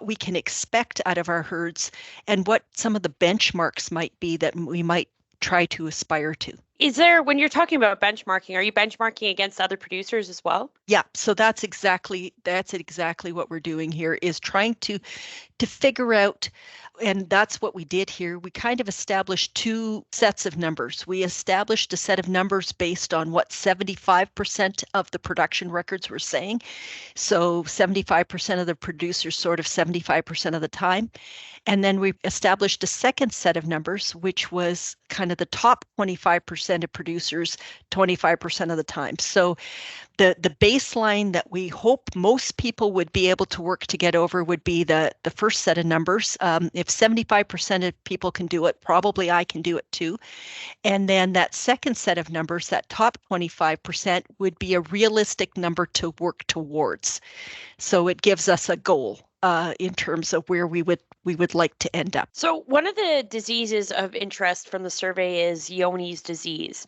we can expect out of our herds and what some of the benchmarks might be that we might try to aspire to. Is there, when you're talking about benchmarking, are you benchmarking against other producers as well? Yeah, so that's exactly what we're doing here, is trying to figure out, and that's what we did here. We kind of established two sets of numbers. We established a set of numbers based on what 75% of the production records were saying. So 75% of the producers sort of 75% of the time. And then we established a second set of numbers, which was kind of the top 25% of producers 25% of the time. So the baseline that we hope most people would be able to work to get over would be the first set of numbers. If 75% of people can do it, probably I can do it too. And then that second set of numbers, that top 25%, would be a realistic number to work towards. So it gives us a goal in terms of where we would like to end up. So one of the diseases of interest from the survey is Johne's disease.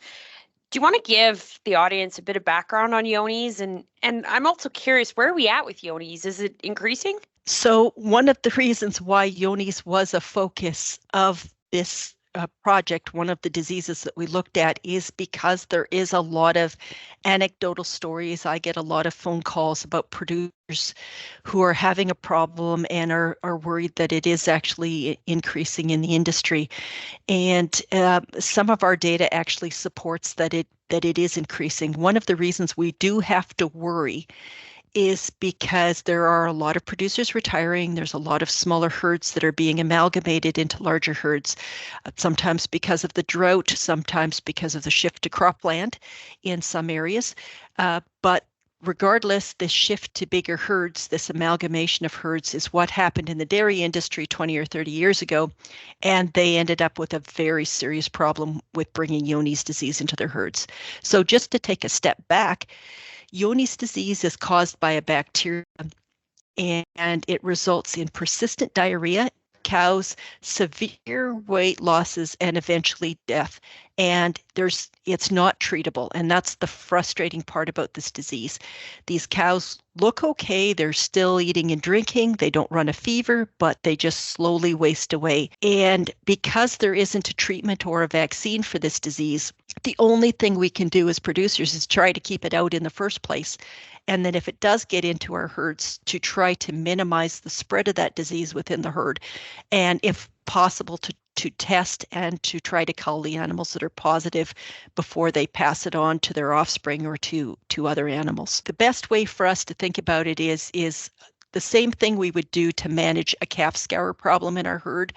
Do you want to give the audience a bit of background on Johne's? And I'm also curious, where are we at with Johne's? Is it increasing? So one of the reasons why Johne's was a focus of this project, one of the diseases that we looked at, is because there is a lot of anecdotal stories. I get a lot of phone calls about producers who are having a problem and are worried that it is actually increasing in the industry. And some of our data actually supports that it is increasing. One of the reasons we do have to worry is because there are a lot of producers retiring. There's a lot of smaller herds that are being amalgamated into larger herds, sometimes because of the drought, sometimes because of the shift to cropland in some areas. But regardless, this shift to bigger herds, this amalgamation of herds, is what happened in the dairy industry 20 or 30 years ago. And they ended up with a very serious problem with bringing Johne's disease into their herds. So just to take a step back, Johne's disease is caused by a bacteria, and it results in persistent diarrhea, cows, severe weight losses, and eventually death. And it's not treatable. And that's the frustrating part about this disease. These cows look okay. They're still eating and drinking. They don't run a fever, but they just slowly waste away. And because there isn't a treatment or a vaccine for this disease, the only thing we can do as producers is try to keep it out in the first place. And then if it does get into our herds, to try to minimize the spread of that disease within the herd. And if possible, to test and to try to cull the animals that are positive before they pass it on to their offspring or to other animals. The best way for us to think about it is the same thing we would do to manage a calf scour problem in our herd.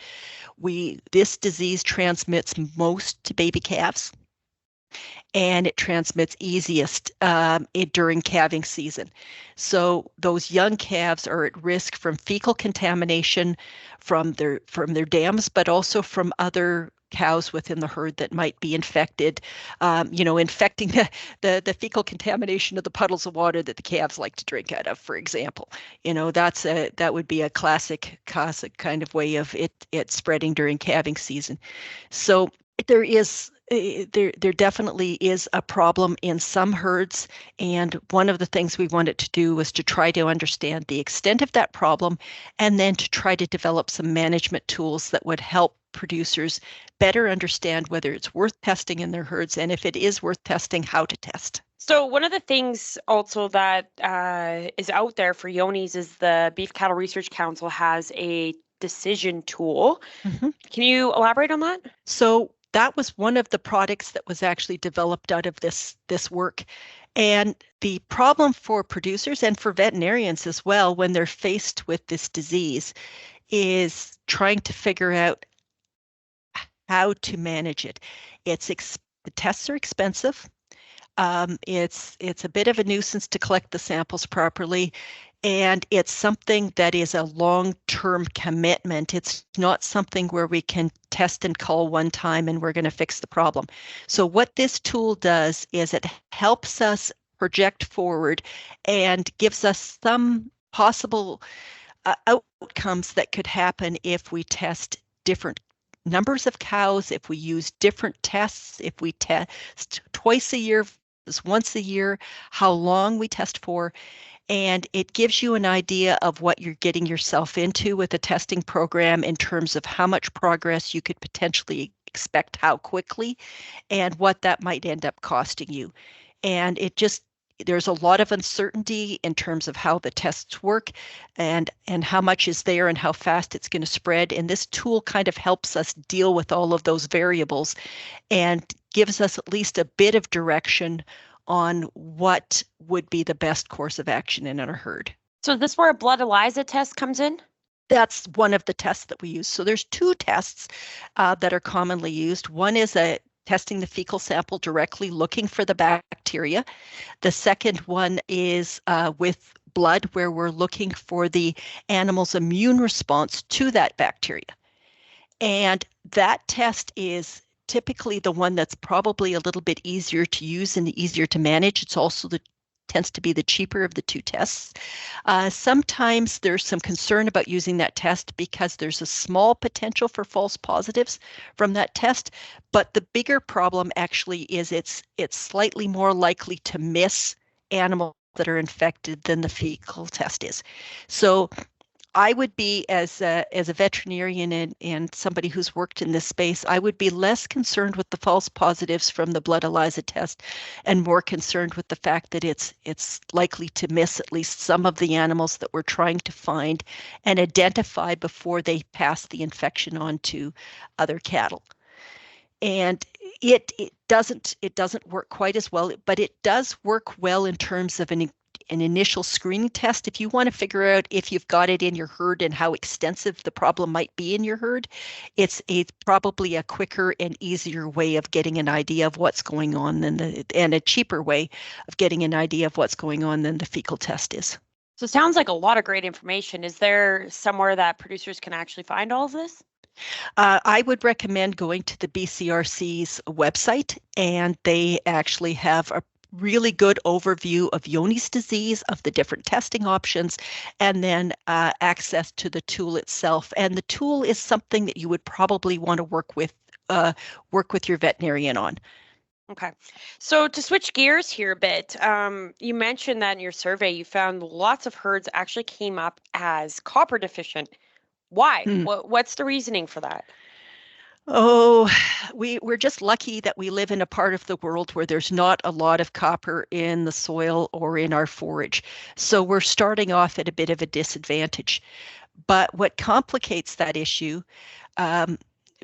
This disease transmits most to baby calves, and it transmits easiest during calving season. So those young calves are at risk from fecal contamination from their dams, but also from other cows within the herd that might be infected, infecting the fecal contamination of the puddles of water that the calves like to drink out of, for example. That would be a classic kind of way of it spreading during calving season. So there definitely is a problem in some herds, and one of the things we wanted to do was to try to understand the extent of that problem, and then to try to develop some management tools that would help producers better understand whether it's worth testing in their herds, and if it is worth testing, how to test. So one of the things also that is out there for Johne's is the Beef Cattle Research Council has a decision tool. Mm-hmm. Can you elaborate on that? So that was one of the products that was actually developed out of this work. And the problem for producers and for veterinarians as well, when they're faced with this disease, is trying to figure out how to manage it. The tests are expensive. It's a bit of a nuisance to collect the samples properly. And it's something that is a long-term commitment. It's not something where we can test and cull one time and we're going to fix the problem. So what this tool does is it helps us project forward and gives us some possible outcomes that could happen if we test different numbers of cows, if we use different tests, if we test twice a year versus once a year, how long we test for. And it gives you an idea of what you're getting yourself into with a testing program in terms of how much progress you could potentially expect how quickly, and what that might end up costing you. And there's a lot of uncertainty in terms of how the tests work and how much is there and how fast it's going to spread. And this tool kind of helps us deal with all of those variables and gives us at least a bit of direction on what would be the best course of action in our herd. So is this where a blood ELISA test comes in? That's one of the tests that we use. So there's two tests that are commonly used. One is testing the fecal sample directly, looking for the bacteria. The second one is with blood, where we're looking for the animal's immune response to that bacteria. And that test is typically the one that's probably a little bit easier to use and easier to manage. It's also tends to be the cheaper of the two tests. Sometimes there's some concern about using that test because there's a small potential for false positives from that test, but the bigger problem actually is it's slightly more likely to miss animals that are infected than the fecal test is. So I would be, as a veterinarian and somebody who's worked in this space, I would be less concerned with the false positives from the blood ELISA test and more concerned with the fact that it's likely to miss at least some of the animals that we're trying to find and identify before they pass the infection on to other cattle. And it doesn't work quite as well, but it does work well in terms of an initial screening test. If you want to figure out if you've got it in your herd and how extensive the problem might be in your herd, it's probably a quicker and easier way of getting an idea of what's going on and a cheaper way of getting an idea of what's going on than the fecal test is. So it sounds like a lot of great information. Is there somewhere that producers can actually find all of this? I would recommend going to the BCRC's website, and they actually have a really good overview of Johne's disease, of the different testing options, and then access to the tool itself. And the tool is something that you would probably want to work with your veterinarian on. Okay. So to switch gears here a bit, you mentioned that in your survey, you found lots of herds actually came up as copper deficient. Why? What's the reasoning for that? Oh, we're just lucky that we live in a part of the world where there's not a lot of copper in the soil or in our forage. So we're starting off at a bit of a disadvantage. But what complicates that issue,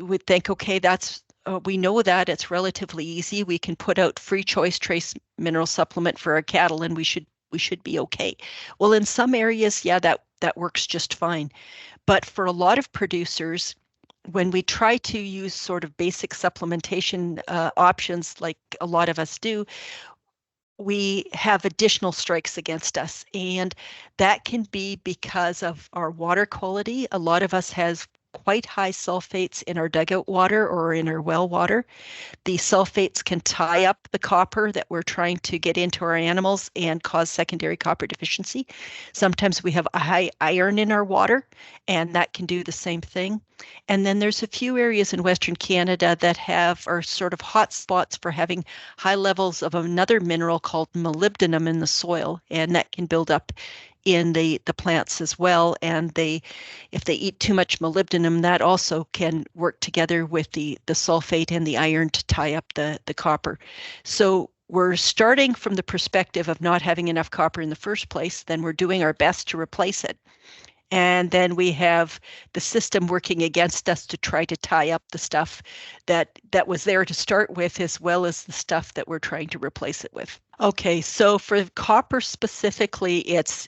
we think, okay, we know that it's relatively easy. We can put out free choice trace mineral supplement for our cattle and we should be okay. Well, in some areas, yeah, that works just fine. But for a lot of producers, when we try to use sort of basic supplementation options like a lot of us do, we have additional strikes against us. And that can be because of our water quality. A lot of us has quite high sulfates in our dugout water or in our well water. The sulfates can tie up the copper that we're trying to get into our animals and cause secondary copper deficiency. Sometimes we have a high iron in our water, and that can do the same thing. And then there's a few areas in Western Canada that are sort of hot spots for having high levels of another mineral called molybdenum in the soil, and that can build up in the plants as well. And if they eat too much molybdenum, that also can work together with the sulfate and the iron to tie up the copper. So we're starting from the perspective of not having enough copper in the first place, then we're doing our best to replace it. And then we have the system working against us to try to tie up the stuff that was there to start with, as well as the stuff that we're trying to replace it with. Okay, so for copper specifically, it's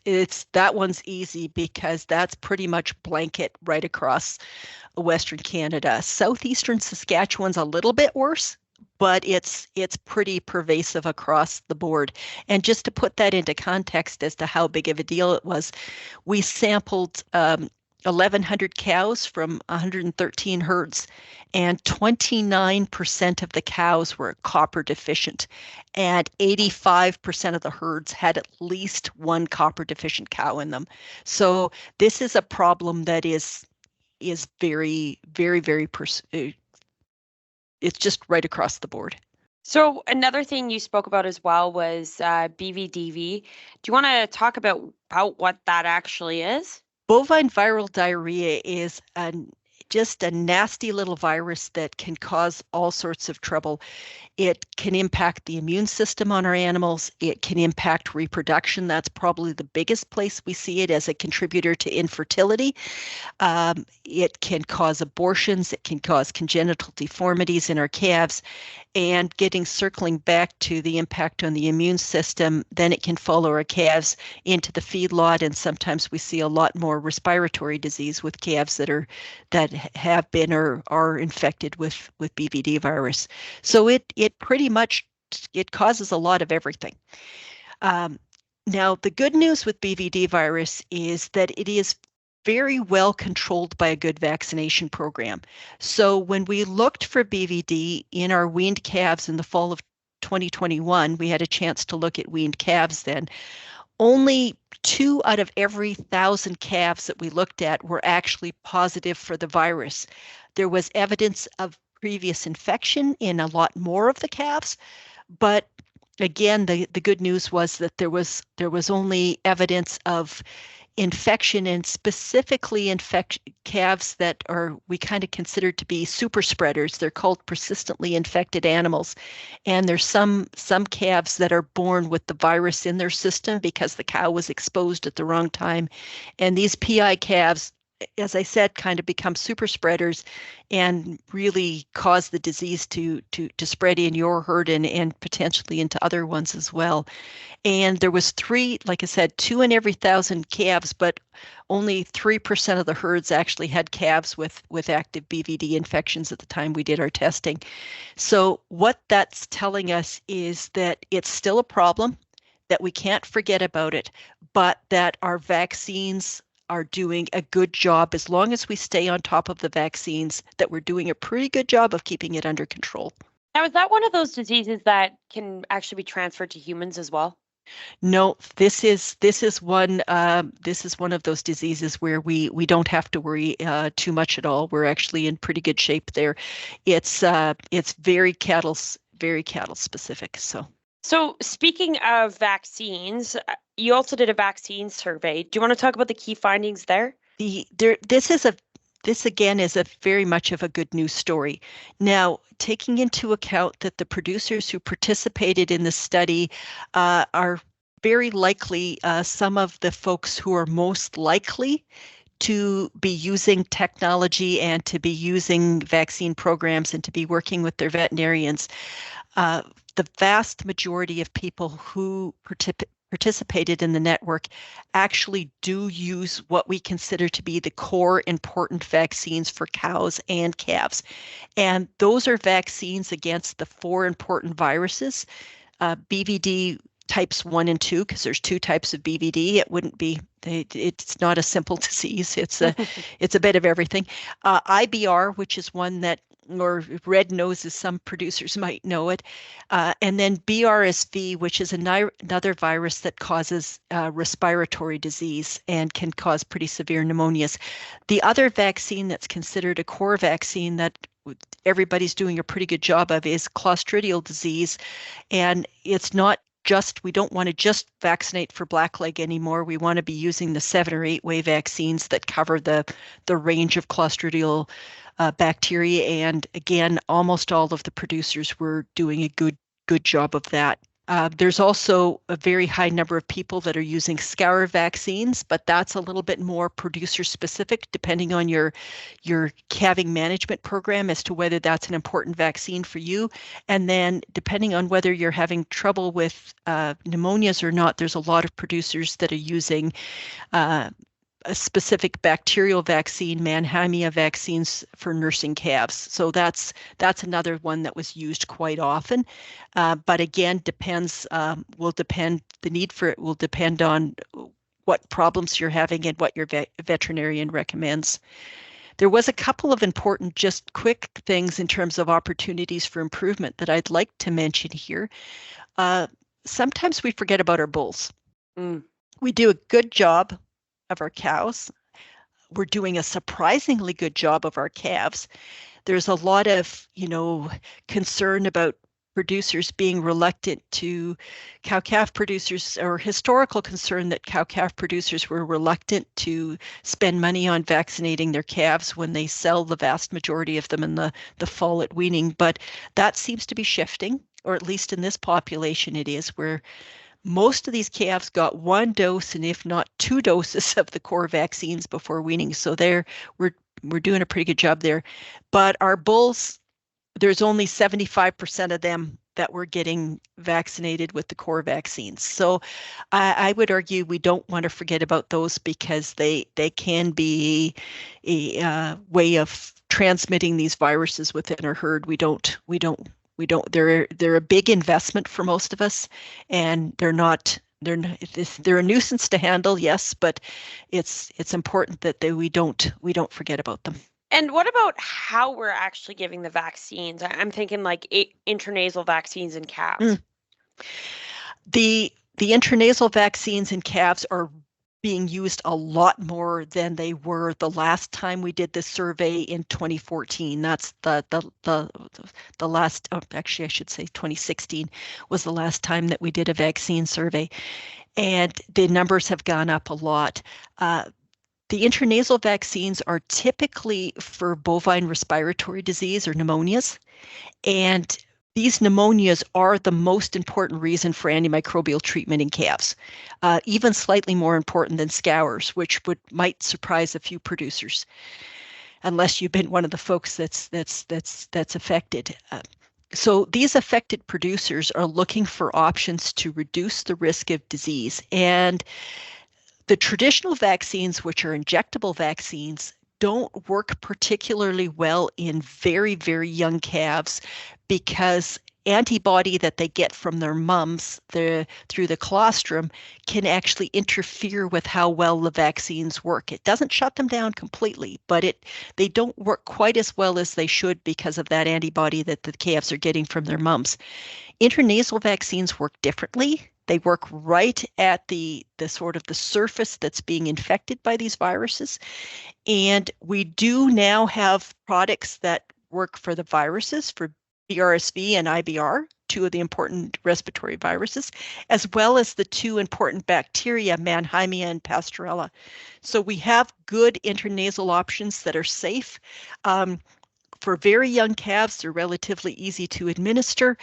that one's easy because that's pretty much blanket right across Western Canada. Southeastern Saskatchewan's a little bit worse, but it's pretty pervasive across the board. And just to put that into context as to how big of a deal it was, we sampled 1,100 cows from 113 herds, and 29% of the cows were copper deficient, and 85% of the herds had at least one copper deficient cow in them. So this is a problem that is very, very, very it's just right across the board. So another thing you spoke about as well was BVDV. Do you want to talk about what that actually is? Bovine viral diarrhea is just a nasty little virus that can cause all sorts of trouble. It can impact the immune system on our animals. It can impact reproduction. That's probably the biggest place we see it as a contributor to infertility. It can cause abortions. It can cause congenital deformities in our calves. And circling back to the impact on the immune system, then it can follow our calves into the feedlot, and sometimes we see a lot more respiratory disease with calves that have been or are infected with BVD virus. So it pretty much causes a lot of everything. Now, the good news with BVD virus is that it is very well controlled by a good vaccination program. So when we looked for BVD in our weaned calves in the fall of 2021, we had a chance to look at weaned calves then. Only 2 out of every 1,000 calves that we looked at were actually positive for the virus. There was evidence of previous infection in a lot more of the calves, but again, the good news was that there was only evidence of infection, and specifically calves that we kind of consider to be super spreaders. They're called persistently infected animals, and there's some calves that are born with the virus in their system because the cow was exposed at the wrong time, and these PI calves, as I said, kind of become super spreaders and really cause the disease to spread in your herd and potentially into other ones as well. And there was 3, like I said, 2 in every 1,000 calves, but only 3% of the herds actually had calves with active BVD infections at the time we did our testing. So what that's telling us is that it's still a problem, that we can't forget about it, but that our vaccines are doing a good job. As long as we stay on top of the vaccines, that we're doing a pretty good job of keeping it under control. Now, is that one of those diseases that can actually be transferred to humans as well? No, this is one of those diseases where we don't have to worry too much at all. We're actually in pretty good shape there. It's very cattle specific. So speaking of vaccines, you also did a vaccine survey. Do you want to talk about the key findings there? This again is a very much of a good news story. Now, taking into account that the producers who participated in the study are very likely some of the folks who are most likely to be using technology and to be using vaccine programs and to be working with their veterinarians, the vast majority of people who participated in the network actually do use what we consider to be the core important vaccines for cows and calves. And those are vaccines against the 4 important viruses, BVD types 1 and 2, because there's 2 types of BVD. It's not a simple disease. It's a bit of everything. IBR, which is one that, or red nose as some producers might know it, and then BRSV, which is another virus that causes respiratory disease and can cause pretty severe pneumonias. The other vaccine that's considered a core vaccine that everybody's doing a pretty good job of is Clostridial disease, and it's not we don't want to just vaccinate for blackleg anymore. We want to be using the 7 or 8 way vaccines that cover the range of Clostridial bacteria. And again, almost all of the producers were doing a good job of that. There's also a very high number of people that are using scour vaccines, but that's a little bit more producer specific, depending on your calving management program as to whether that's an important vaccine for you. And then depending on whether you're having trouble with pneumonias or not, there's a lot of producers that are using a specific bacterial vaccine, Mannheimia vaccines for nursing calves. So that's another one that was used quite often. But again, the need for it will depend on what problems you're having and what your veterinarian recommends. There was a couple of important, just quick things in terms of opportunities for improvement that I'd like to mention here. Sometimes we forget about our bulls. We do a good job of our cows. We're doing a surprisingly good job of our calves. There's a lot of, concern about producers being reluctant to, cow-calf producers, or historical concern that cow-calf producers were reluctant to spend money on vaccinating their calves when they sell the vast majority of them in the fall at weaning. But that seems to be shifting, or at least in this population it is, where most of these calves got one dose, and if not two doses, of the core vaccines before weaning. So we're doing a pretty good job there. But our bulls, there's only 75% of them that were getting vaccinated with the core vaccines. So I would argue we don't want to forget about those, because they can be a way of transmitting these viruses within our herd. They're a big investment for most of us, and they're a nuisance to handle, yes, but it's important that we don't forget about them. And what about how we're actually giving the vaccines? I'm thinking like intranasal vaccines in calves. The intranasal vaccines in calves are being used a lot more than they were the last time we did this survey in 2014. That's the last, actually I should say 2016 was the last time that we did a vaccine survey, and the numbers have gone up a lot. The intranasal vaccines are typically for bovine respiratory disease or pneumonias, and these pneumonias are the most important reason for antimicrobial treatment in calves, even slightly more important than scours, which might surprise a few producers, unless you've been one of the folks that's affected. So these affected producers are looking for options to reduce the risk of disease, and the traditional vaccines, which are injectable vaccines, don't work particularly well in very, very young calves, because antibody that they get from their mums through the colostrum can actually interfere with how well the vaccines work. It doesn't shut them down completely, but they don't work quite as well as they should because of that antibody that the calves are getting from their mums. Intranasal vaccines work differently. They work right at the sort of the surface that's being infected by these viruses. And we do now have products that work for the viruses, for BRSV and IBR, two of the important respiratory viruses, as well as the two important bacteria, Mannheimia and Pasteurella. So we have good intranasal options that are safe. For very young calves, they're relatively easy to administer,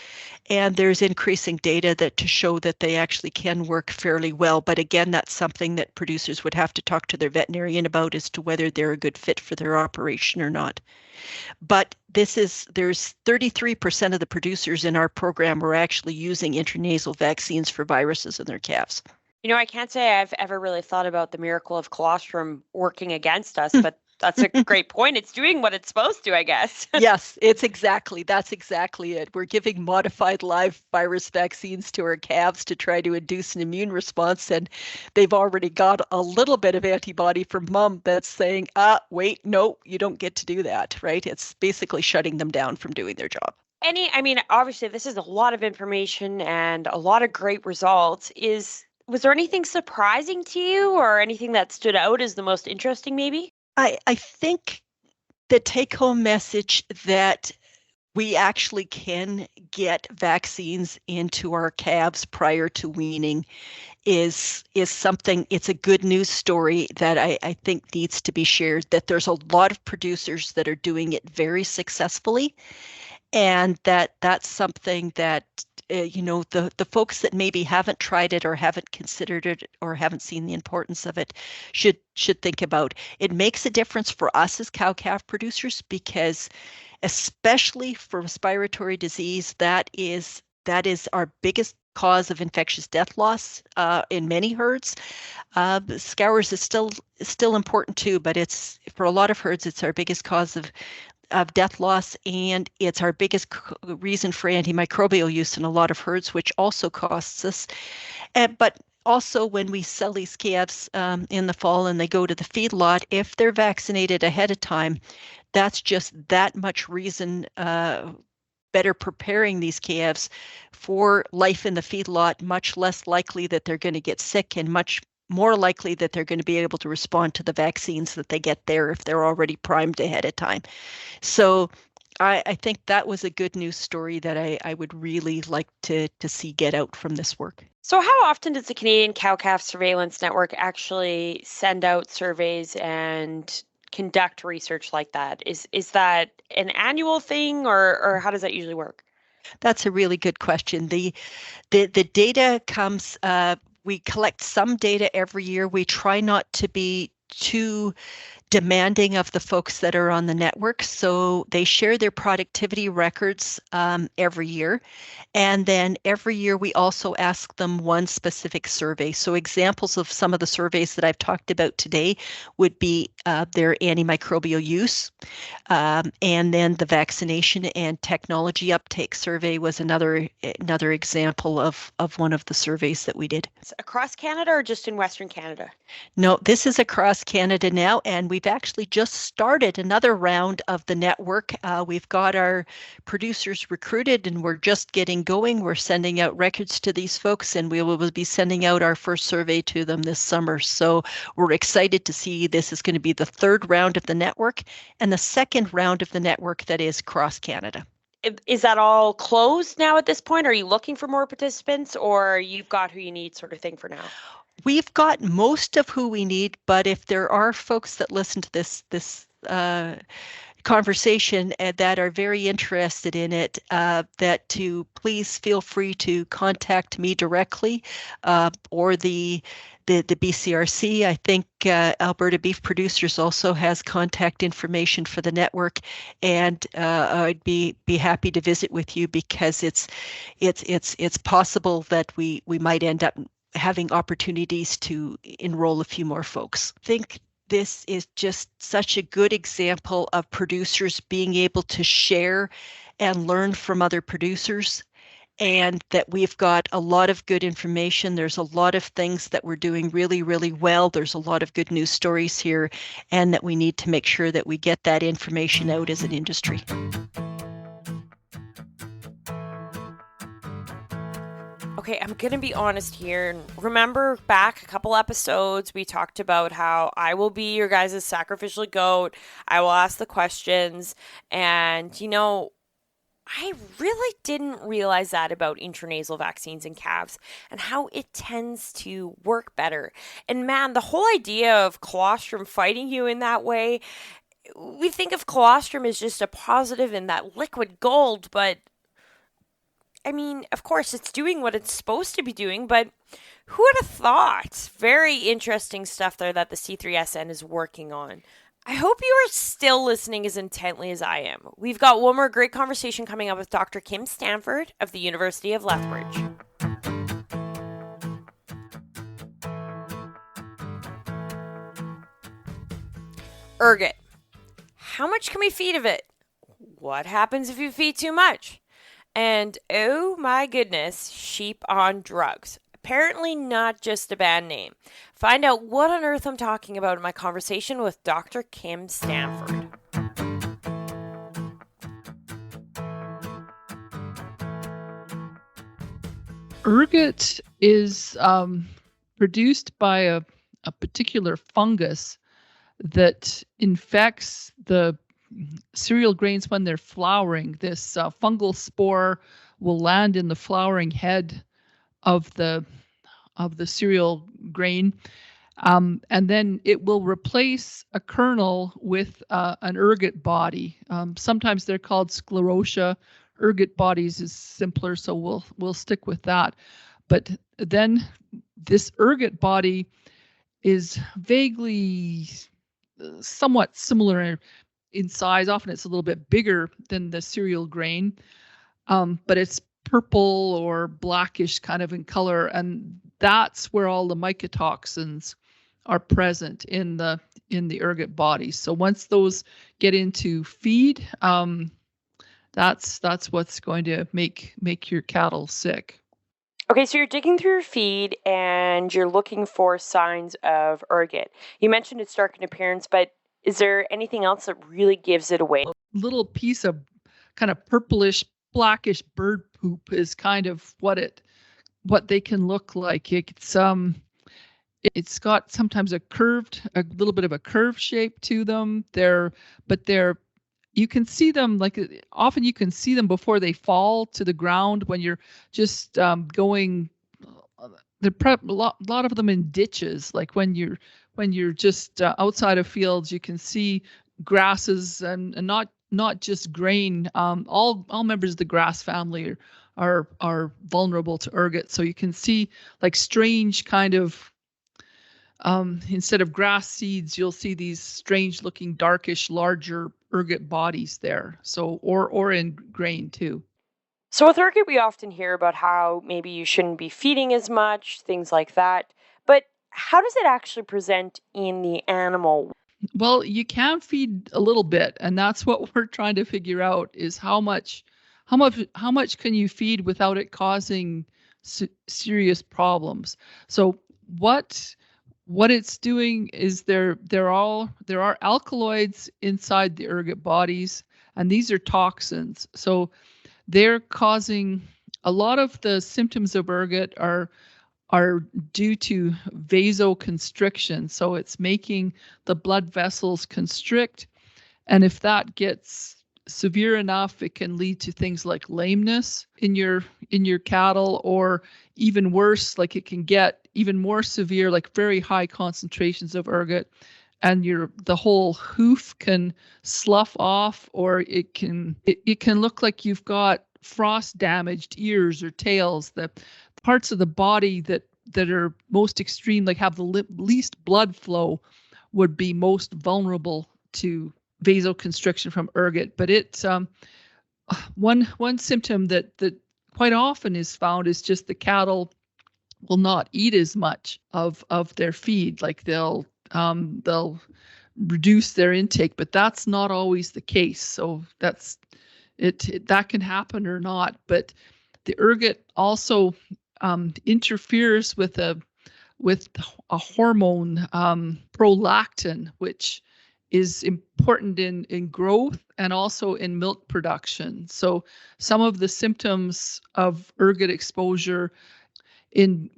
and there's increasing data to show that they actually can work fairly well. But again, that's something that producers would have to talk to their veterinarian about, as to whether they're a good fit for their operation or not. But there's 33% of the producers in our program are actually using intranasal vaccines for viruses in their calves. You know, I can't say I've ever really thought about the miracle of colostrum working against us, but that's a great point. It's doing what it's supposed to, I guess. Yes, that's exactly it. We're giving modified live virus vaccines to our calves to try to induce an immune response, and they've already got a little bit of antibody from mom that's saying, wait, no, you don't get to do that, right? It's basically shutting them down from doing their job. Obviously, this is a lot of information and a lot of great results. Was there anything surprising to you, or anything that stood out as the most interesting, maybe? I think the take-home message that we actually can get vaccines into our calves prior to weaning is something. It's a good news story that I think needs to be shared, that there's a lot of producers that are doing it very successfully, and that's something that the folks that maybe haven't tried it, or haven't considered it, or haven't seen the importance of it should think about. It makes a difference for us as cow-calf producers, because especially for respiratory disease, that is our biggest cause of infectious death loss in many herds. Scours is still important too, but it's, for a lot of herds, it's our biggest cause of death loss, and it's our biggest reason for antimicrobial use in a lot of herds, which also costs us. But also, when we sell these calves in the fall and they go to the feedlot, if they're vaccinated ahead of time, that's just that much reason better preparing these calves for life in the feedlot, much less likely that they're going to get sick, and much more likely that they're going to be able to respond to the vaccines that they get there if they're already primed ahead of time. So I think that was a good news story that I would really like to see get out from this work. So how often does the Canadian Cow-Calf Surveillance Network actually send out surveys and conduct research like that? Is that an annual thing, or how does that usually work? That's a really good question. The data comes, we collect some data every year. We try not to be too demanding of the folks that are on the network. So they share their productivity records every year. And then every year we also ask them one specific survey. So examples of some of the surveys that I've talked about today would be their antimicrobial use. And then the vaccination and technology uptake survey was another example of one of the surveys that we did. Across Canada or just in Western Canada? No, this is across Canada now, and we've actually just started another round of the network. We've got our producers recruited and we're just getting going. We're sending out records to these folks, and we will be sending out our first survey to them this summer. So we're excited to see this is going to be the third round of the network and the second round of the network that is across Canada. Is that all closed now at this point? Are you looking for more participants, or you've got who you need sort of thing for now? We've got most of who we need, but if there are folks that listen to this conversation that are very interested in it, that to please feel free to contact me directly or the BCRC. I think Alberta Beef Producers also has contact information for the network, and I'd be happy to visit with you because it's possible that we might end up having opportunities to enroll a few more folks. I think this is just such a good example of producers being able to share and learn from other producers, and that we've got a lot of good information. There's a lot of things that we're doing really, really well. There's a lot of good news stories here, and that we need to make sure that we get that information out as an industry. Okay, I'm going to be honest here. Remember back a couple episodes, we talked about how I will be your guys' sacrificial goat. I will ask the questions. And, you know, I really didn't realize that about intranasal vaccines in calves and how it tends to work better. And man, the whole idea of colostrum fighting you in that way, we think of colostrum as just a positive in that liquid gold, but I mean, of course, it's doing what it's supposed to be doing, but who would have thought? Very interesting stuff there that the C3SN is working on. I hope you are still listening as intently as I am. We've got one more great conversation coming up with Dr. Kim Stanford of the University of Lethbridge. Ergot. How much can we feed of it? What happens if you feed too much? And oh my goodness, sheep on drugs. Apparently not just a band name. Find out what on earth I'm talking about in my conversation with Dr. Kim Stanford. Ergot is produced by a particular fungus that infects the cereal grains when they're flowering. This fungal spore will land in the flowering head of the cereal grain, and then it will replace a kernel with an ergot body. Sometimes they're called sclerotia. Ergot bodies is simpler, so we'll stick with that. But then this ergot body is vaguely somewhat similar in size. Often it's a little bit bigger than the cereal grain, but it's purple or blackish kind of in color, and that's where all the mycotoxins are present in the ergot bodies. So once those get into feed, that's what's going to make your cattle sick. Okay, so you're digging through your feed and you're looking for signs of ergot. You mentioned it's dark in appearance, but is there anything else that really gives it away? A little piece of kind of purplish, blackish bird poop is kind of what they can look like. It's got sometimes a little bit of a curved shape to them. They're you can see them, like often you can see them before they fall to the ground when you're just going. A lot of them in ditches, like when you're just outside of fields, you can see grasses and not just grain. All members of the grass family are vulnerable to ergot. So you can see like strange kind of instead of grass seeds, you'll see these strange looking darkish larger ergot bodies there. So or in grain too. So with ergot, we often hear about how maybe you shouldn't be feeding as much, things like that. But how does it actually present in the animal? Well, you can feed a little bit, and that's what we're trying to figure out is how much can you feed without it causing serious problems. So what it's doing is there are alkaloids inside the ergot bodies, and these are toxins. So they're causing a lot of the symptoms of ergot are due to vasoconstriction. So it's making the blood vessels constrict. And if that gets severe enough, it can lead to things like lameness in your cattle, or even worse, like it can get even more severe, like very high concentrations of ergot, and the whole hoof can slough off, or it can look like you've got frost damaged ears or tails. The parts of the body that are most extreme, like have the least blood flow, would be most vulnerable to vasoconstriction from ergot. But it's one symptom that quite often is found is just the cattle will not eat as much of their feed. Like they'll reduce their intake, but that's not always the case. So that's it that can happen or not. But the ergot also interferes with a hormone, prolactin, which is important in growth and also in milk production. So some of the symptoms of ergot exposure in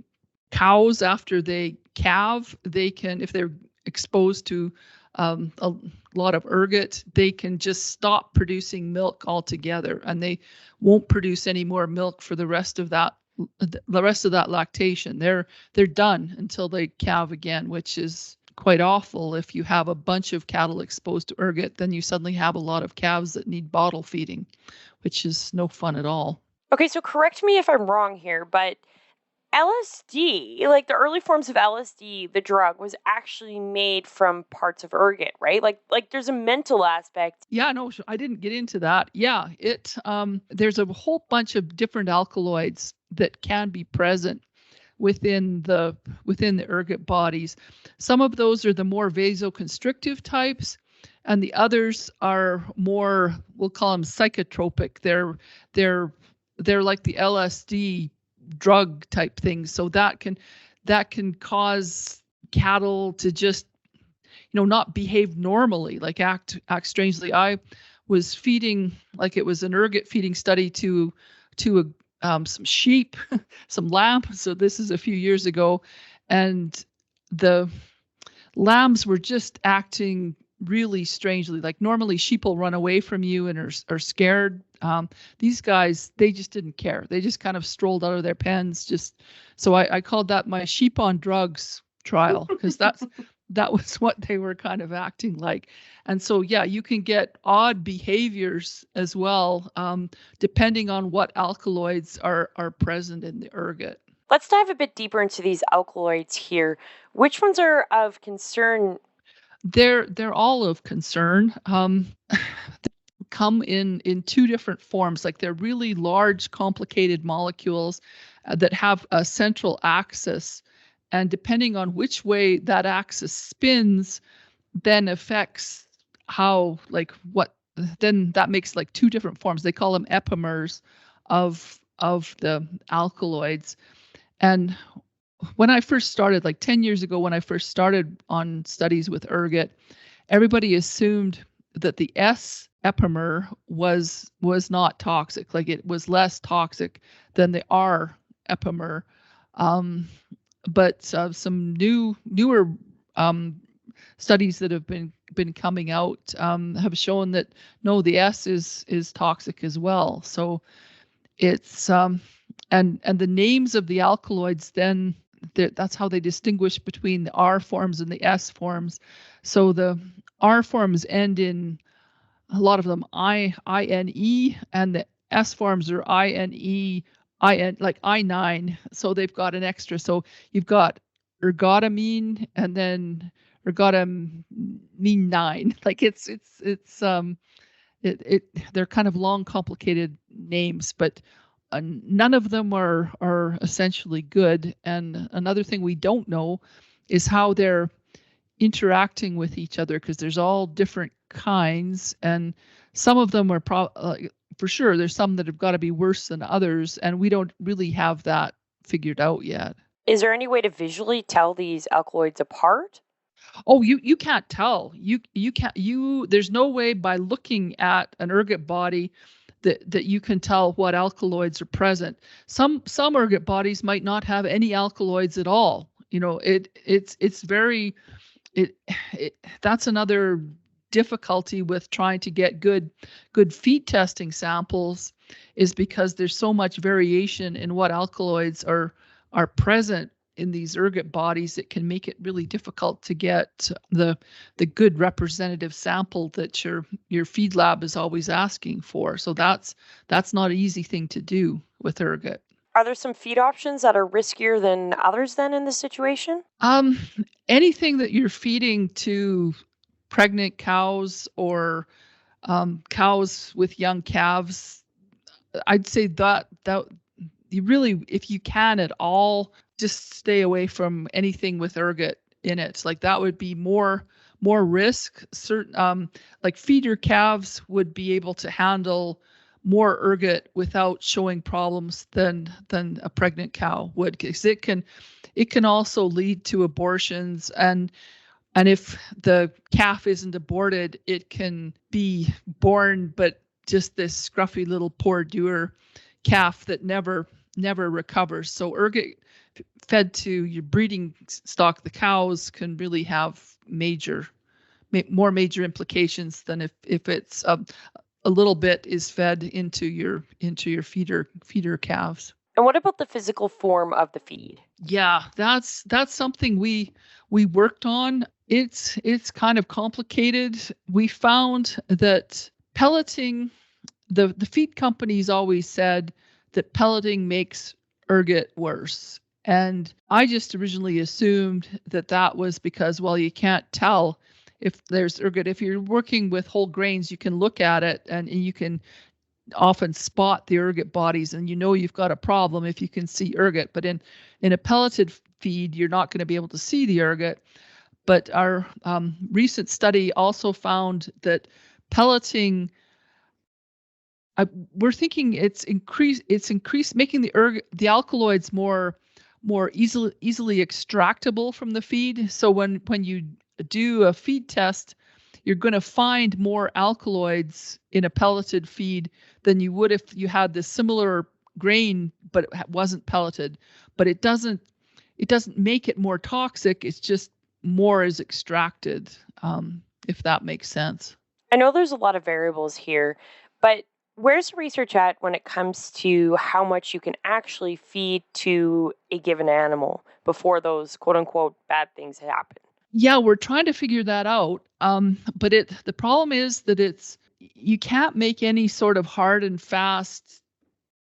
cows after they calve, they can, if they're exposed to a lot of ergot, they can just stop producing milk altogether, and they won't produce any more milk for the rest of that lactation. They're done until they calve again, which is quite awful. If you have a bunch of cattle exposed to ergot, then you suddenly have a lot of calves that need bottle feeding, which is no fun at all. Okay, so correct me if I'm wrong here, but LSD, like the early forms of LSD, the drug was actually made from parts of ergot, right? Like there's a mental aspect. Yeah, no, I didn't get into that. Yeah, there's a whole bunch of different alkaloids that can be present within the ergot bodies. Some of those are the more vasoconstrictive types, and the others are more, we'll call them psychotropic. They're like the LSD drug type things. So that can cause cattle to just not behave normally, like act strangely. I was feeding, like it was an ergot feeding study to some sheep, some lamb. So this is a few years ago, and the lambs were just acting really strangely. Like normally sheep will run away from you and are scared. These guys, they just didn't care. They just kind of strolled out of their pens. So I called that my sheep on drugs trial, because that was what they were kind of acting like. And so, yeah, you can get odd behaviors as well, depending on what alkaloids are present in the ergot. Let's dive a bit deeper into these alkaloids here. Which ones are of concern? They're all of concern. They come in two different forms. Like they're really large, complicated molecules that have a central axis. And depending on which way that axis spins, then affects then that makes like two different forms. They call them epimers of the alkaloids. And when I first started, like 10 years ago, when I first started on studies with ergot, everybody assumed that the S epimer was not toxic, like it was less toxic than the R epimer. But some newer studies that have been coming out have shown that no, the S is toxic as well. So it's and the names of the alkaloids then that's how they distinguish between the R forms and the S forms. So the R forms end in a lot of them INE, and the S forms are INE, like I9. So they've got an extra. So you've got ergotamine and then ergotamine 9. Like they're kind of long, complicated names, but none of them are essentially good. And another thing we don't know is how they're interacting with each other, because there's all different kinds, and some of them are for sure there's some that have got to be worse than others, and we don't really have that figured out yet. Is there any way to visually tell these alkaloids apart? Oh, you can't tell. There's no way by looking at an ergot body that you can tell what alkaloids are present. Some ergot bodies might not have any alkaloids at all. That's another difficulty with trying to get good feed testing samples, is because there's so much variation in what alkaloids are present in these ergot bodies. It can make it really difficult to get the good representative sample that your feed lab is always asking for. So that's not an easy thing to do with ergot. Are there some feed options that are riskier than others then in this situation? Anything that you're feeding to pregnant cows or cows with young calves, I'd say that you really, if you can at all, just stay away from anything with ergot in it. Like that would be more risk. Certain like feeder calves would be able to handle more ergot without showing problems than a pregnant cow would, because it can also lead to abortions, and if the calf isn't aborted, it can be born but just this scruffy little poor doer calf that never recovers. So ergot fed to your breeding stock, the cows, can really have more major implications than if it's a little bit is fed into your feeder calves. And what about the physical form of the feed? Yeah, that's something we worked on. It's kind of complicated. We found that pelleting, the feed companies always said that pelleting makes ergot worse. And I just originally assumed that was because, well, you can't tell if there's ergot. If you're working with whole grains, you can look at it and you can often spot the ergot bodies, and you've got a problem if you can see ergot. But in a pelleted feed, you're not going to be able to see the ergot. But our recent study also found that pelleting, we're thinking it's increased making the alkaloids more easily extractable from the feed. So when you do a feed test, you're going to find more alkaloids in a pelleted feed than you would if you had this similar grain but it wasn't pelleted. But it doesn't make it more toxic. It's just more is extracted, if that makes sense. I know there's a lot of variables here, but where's the research at when it comes to how much you can actually feed to a given animal before those quote unquote bad things happen? Yeah, we're trying to figure that out. But the problem is that you can't make any sort of hard and fast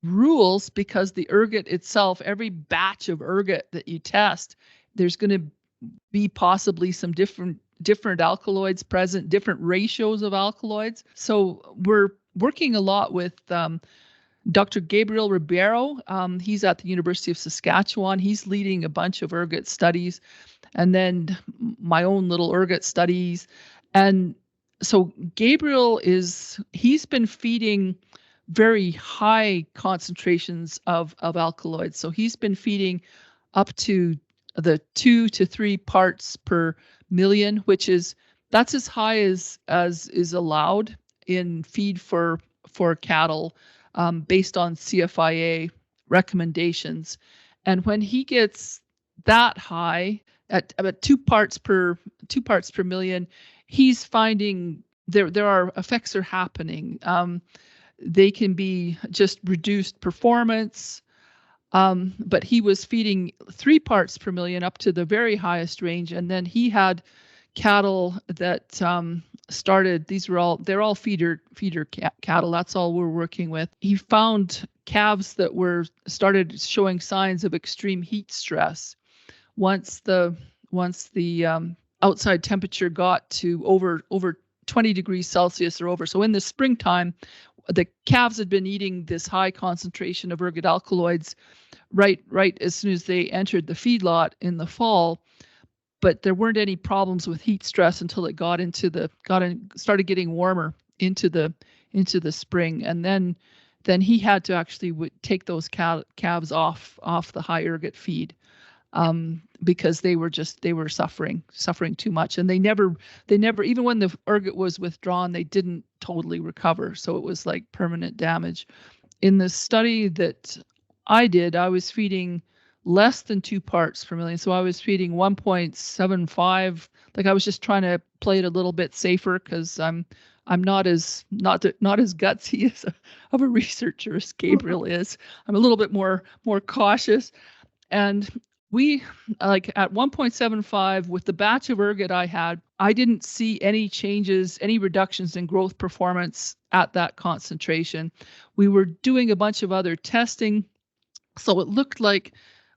rules, because the ergot itself, every batch of ergot that you test, there's going to be possibly some different alkaloids present, different ratios of alkaloids. So we're working a lot with Dr. Gabriel Ribeiro. He's at the University of Saskatchewan. He's leading a bunch of ergot studies, and then my own little ergot studies. And so Gabriel he's been feeding very high concentrations of alkaloids. So he's been feeding up to the 2 to 3 parts per million, that's as high as is allowed in feed for cattle, based on CFIA recommendations. And when he gets that high, at about 2 parts per million, he's finding there are effects are happening. They can be just reduced performance, but he was feeding 3 parts per million up to the very highest range, and then he had cattle that started. They're all feeder cattle. That's all we're working with. He found calves that started showing signs of extreme heat stress once the outside temperature got to over 20 degrees Celsius or over. So in the springtime, the calves had been eating this high concentration of ergot alkaloids right as soon as they entered the feedlot in the fall, but there weren't any problems with heat stress until it started getting warmer into the spring, and then he had to actually take those calves off the high ergot feed. Because they were suffering too much, and they never even when the ergot was withdrawn, they didn't totally recover. So it was like permanent damage. In the study that I did, I was feeding less than 2 parts per million, so I was feeding 1.75. Like I was just trying to play it a little bit safer because I'm not as gutsy of a researcher as Gabriel is. I'm a little bit more cautious, and we like at 1.75 with the batch of ergot I had, I didn't see any changes, any reductions in growth performance at that concentration. We were doing a bunch of other testing, so it looked like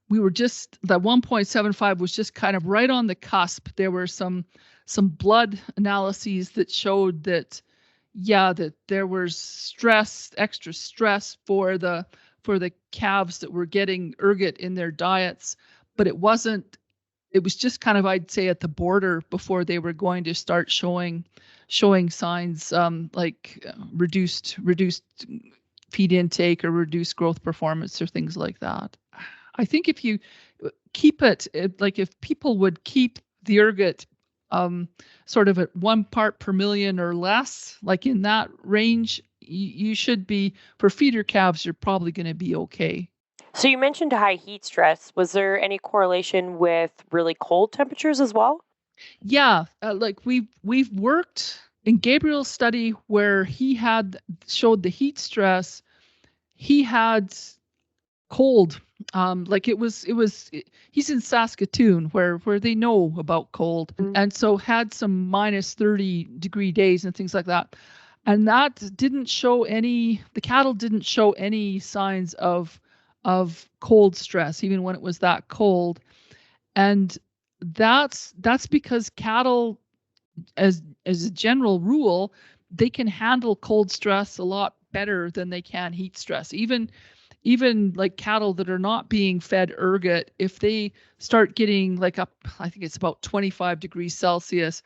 we were just, that 1.75 was just kind of right on the cusp. There were some blood analyses that showed that, that there was extra stress for the calves that were getting ergot in their diets. But it was just kind of, I'd say, at the border before they were going to start showing signs like reduced feed intake or reduced growth performance or things like that. I think if you keep it, like if people would keep the ergot sort of at 1 part per million or less, like in that range, you should be, for feeder calves, you're probably going to be okay. So you mentioned high heat stress. Was there any correlation with really cold temperatures as well? Yeah, like we've worked in Gabriel's study where he showed the heat stress. He had cold, he's in Saskatoon where they know about cold, and so had some minus 30 degree days and things like that. And that didn't show the cattle didn't show any signs of cold stress, even when it was that cold. And that's because cattle, as a general rule, they can handle cold stress a lot better than they can heat stress. Even like cattle that are not being fed ergot, if they start getting like up, I think it's about 25 degrees Celsius,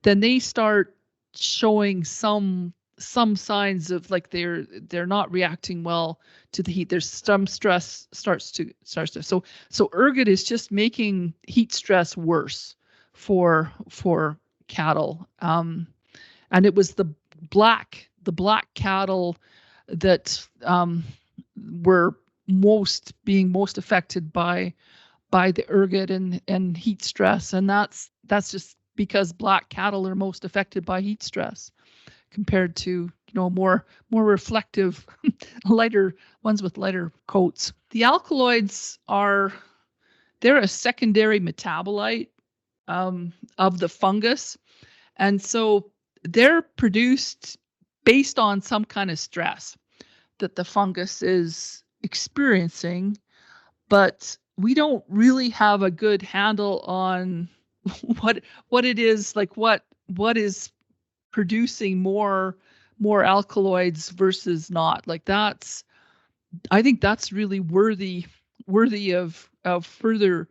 then they start showing some signs of like they're not reacting well to the heat. There's some stress starts to so ergot is just making heat stress worse for cattle. And it was the black cattle that were being most affected by the ergot and heat stress, and that's just because black cattle are most affected by heat stress compared to more reflective lighter ones with lighter coats. The alkaloids they're a secondary metabolite of the fungus, and so they're produced based on some kind of stress that the fungus is experiencing, but we don't really have a good handle on what it is, like what is producing more alkaloids versus not. Like I think that's really worthy of further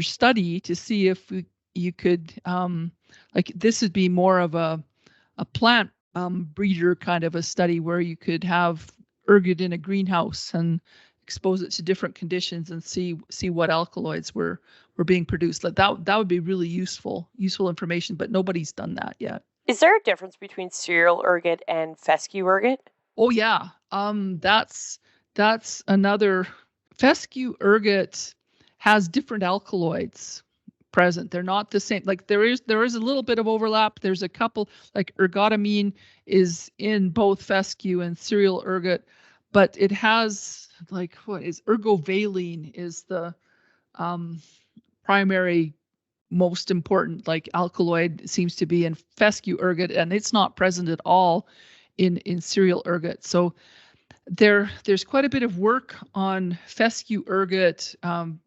study to see if you could like this would be more of a plant breeder kind of a study where you could have ergot in a greenhouse and expose it to different conditions and see what alkaloids were being produced. Like that would be really useful information, but nobody's done that yet. Is there a difference between cereal ergot and fescue ergot? Oh yeah, that's another. Fescue ergot has different alkaloids present. They're not the same. Like there is a little bit of overlap. There's a couple, like ergotamine is in both fescue and cereal ergot, but it has like what is ergovaline is the primary most important like alkaloid seems to be in fescue ergot, and it's not present at all in cereal ergot. So there's quite a bit of work on fescue ergot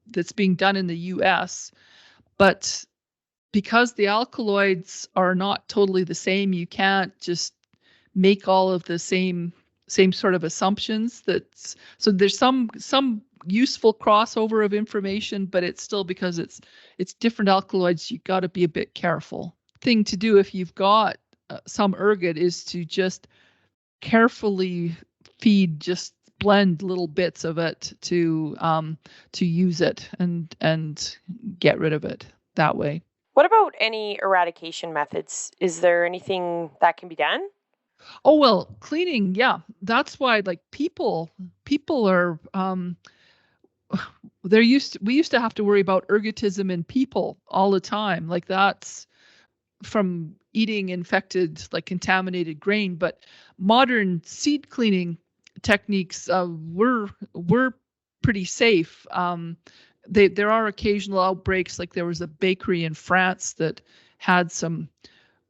that's being done in the US, but because the alkaloids are not totally the same, you can't just make all of the same sort of assumptions. So there's some useful crossover of information, but it's still, because it's different alkaloids, you got to be a bit careful. Thing to do if you've got some ergot is to just carefully feed, just blend little bits of it to use it and get rid of it that way. What about any eradication methods? Is there anything that can be done? Oh, well, cleaning, yeah. That's why like people are we used to have to worry about ergotism in people all the time. Like that's from eating infected, like contaminated grain, but modern seed cleaning techniques were pretty safe. There are occasional outbreaks, like there was a bakery in France that had some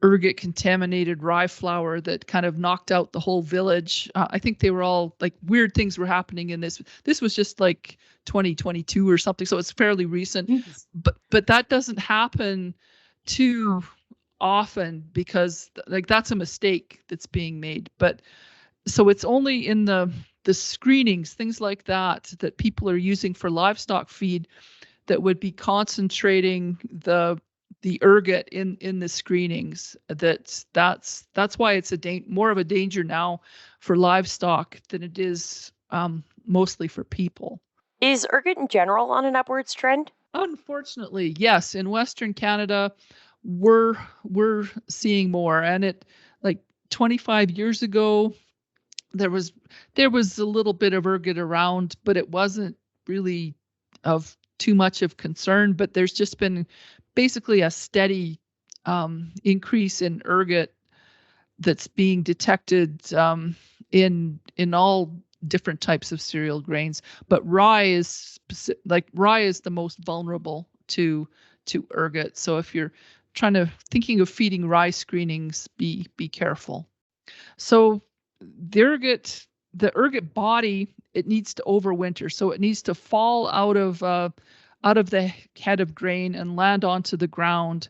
ergot contaminated rye flour that kind of knocked out the whole village. I think they were all like weird things were happening in this. This was just like 2022 or something, so it's fairly recent. But that doesn't happen too often because like that's a mistake that's being made. But so it's only in the screenings, things like that people are using for livestock feed that would be concentrating the ergot in the screenings. That's why it's more of a danger now for livestock than it is mostly for people. Is ergot in general on an upwards trend? Unfortunately, yes. In Western Canada, we're seeing more, and it like 25 years ago there was a little bit of ergot around, but it wasn't really of too much of concern. But there's just been basically a steady increase in ergot that's being detected in all different types of cereal grains. But rye is the most vulnerable to ergot. So if you're thinking of feeding rye screenings, be careful. So the ergot body, it needs to overwinter. So it needs to fall out of the head of grain and land onto the ground.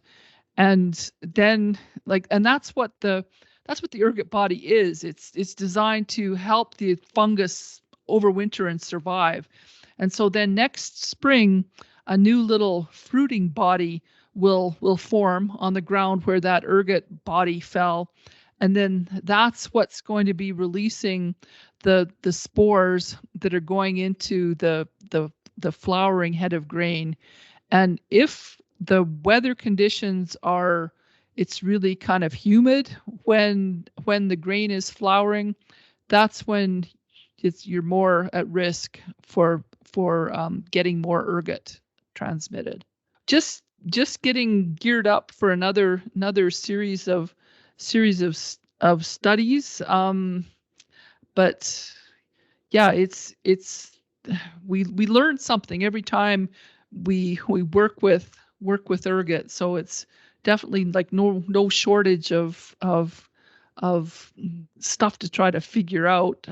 And then that's what the ergot body is. It's designed to help the fungus overwinter and survive. And so then next spring, a new little fruiting body will form on the ground where that ergot body fell. And then that's what's going to be releasing the spores that are going into the flowering head of grain. And if the weather conditions it's really kind of humid when the grain is flowering, that's when you're more at risk for getting more ergot transmitted. Just getting geared up for another series of studies. But yeah, we learn something every time we work with ergot. So it's definitely like no shortage of stuff to try to figure out.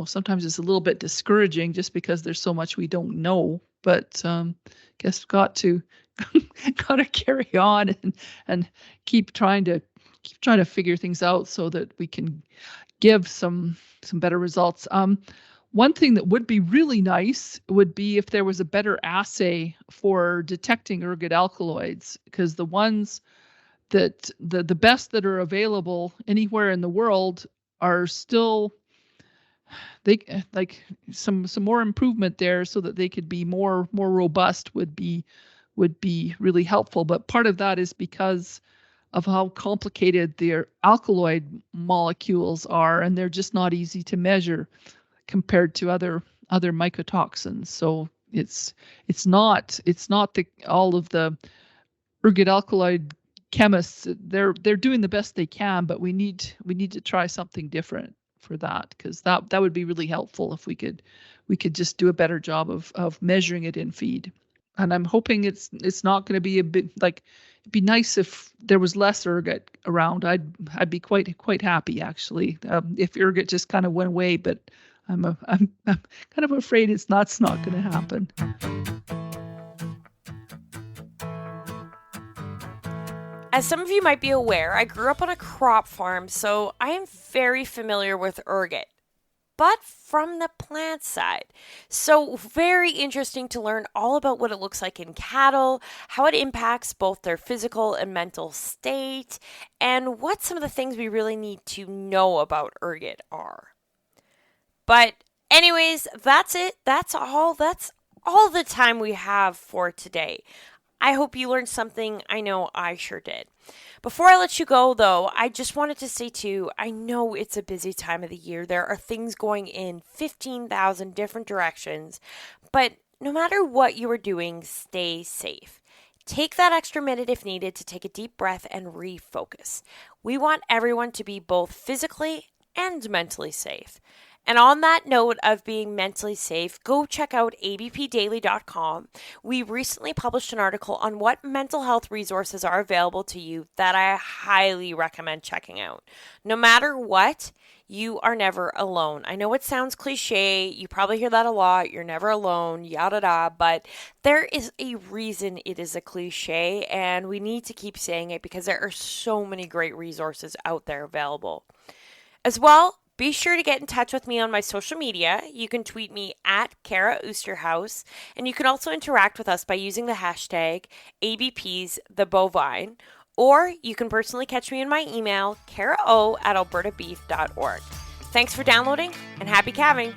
Sometimes it's a little bit discouraging just because there's so much we don't know. But guess got to carry on and keep trying to figure things out so that we can give some better results. One thing that would be really nice would be if there was a better assay for detecting ergot alkaloids, because the ones that the best that are available anywhere in the world are still, they like some more improvement there so that they could be more robust would be really helpful. But part of that is because of how complicated their alkaloid molecules are, and they're just not easy to measure compared to other mycotoxins. So It's not all of the ergot alkaloid chemists. They're doing the best they can, but we need to try something different for that, because that would be really helpful if we could just do a better job of measuring it in feed. And I'm hoping it's not going to be a bit like, it'd be nice if there was less ergot around. I'd be quite happy actually, if ergot just kind of went away. But I'm kind of afraid it's not going to happen. As some of you might be aware, I grew up on a crop farm, so I am very familiar with ergot, but from the plant side. So very interesting to learn all about what it looks like in cattle, how it impacts both their physical and mental state, and what some of the things we really need to know about ergot are. But anyways, that's it. That's all the time we have for today. I hope you learned something. I know I sure did. Before I let you go, though, I just wanted to say, too, I know it's a busy time of the year. There are things going in 15,000 different directions. But no matter what you are doing, stay safe. Take that extra minute if needed to take a deep breath and refocus. We want everyone to be both physically and mentally safe. And on that note of being mentally safe, go check out abpdaily.com. We recently published an article on what mental health resources are available to you that I highly recommend checking out. No matter what, you are never alone. I know it sounds cliche. You probably hear that a lot. You're never alone, yada da. But there is a reason it is a cliche, and we need to keep saying it because there are so many great resources out there available. As well, be sure to get in touch with me on my social media. You can tweet me at Kara Oosterhuis, and you can also interact with us by using the hashtag ABPsTheBovine, or you can personally catch me in my email, karao@albertabeef.org. Thanks for downloading, and happy calving!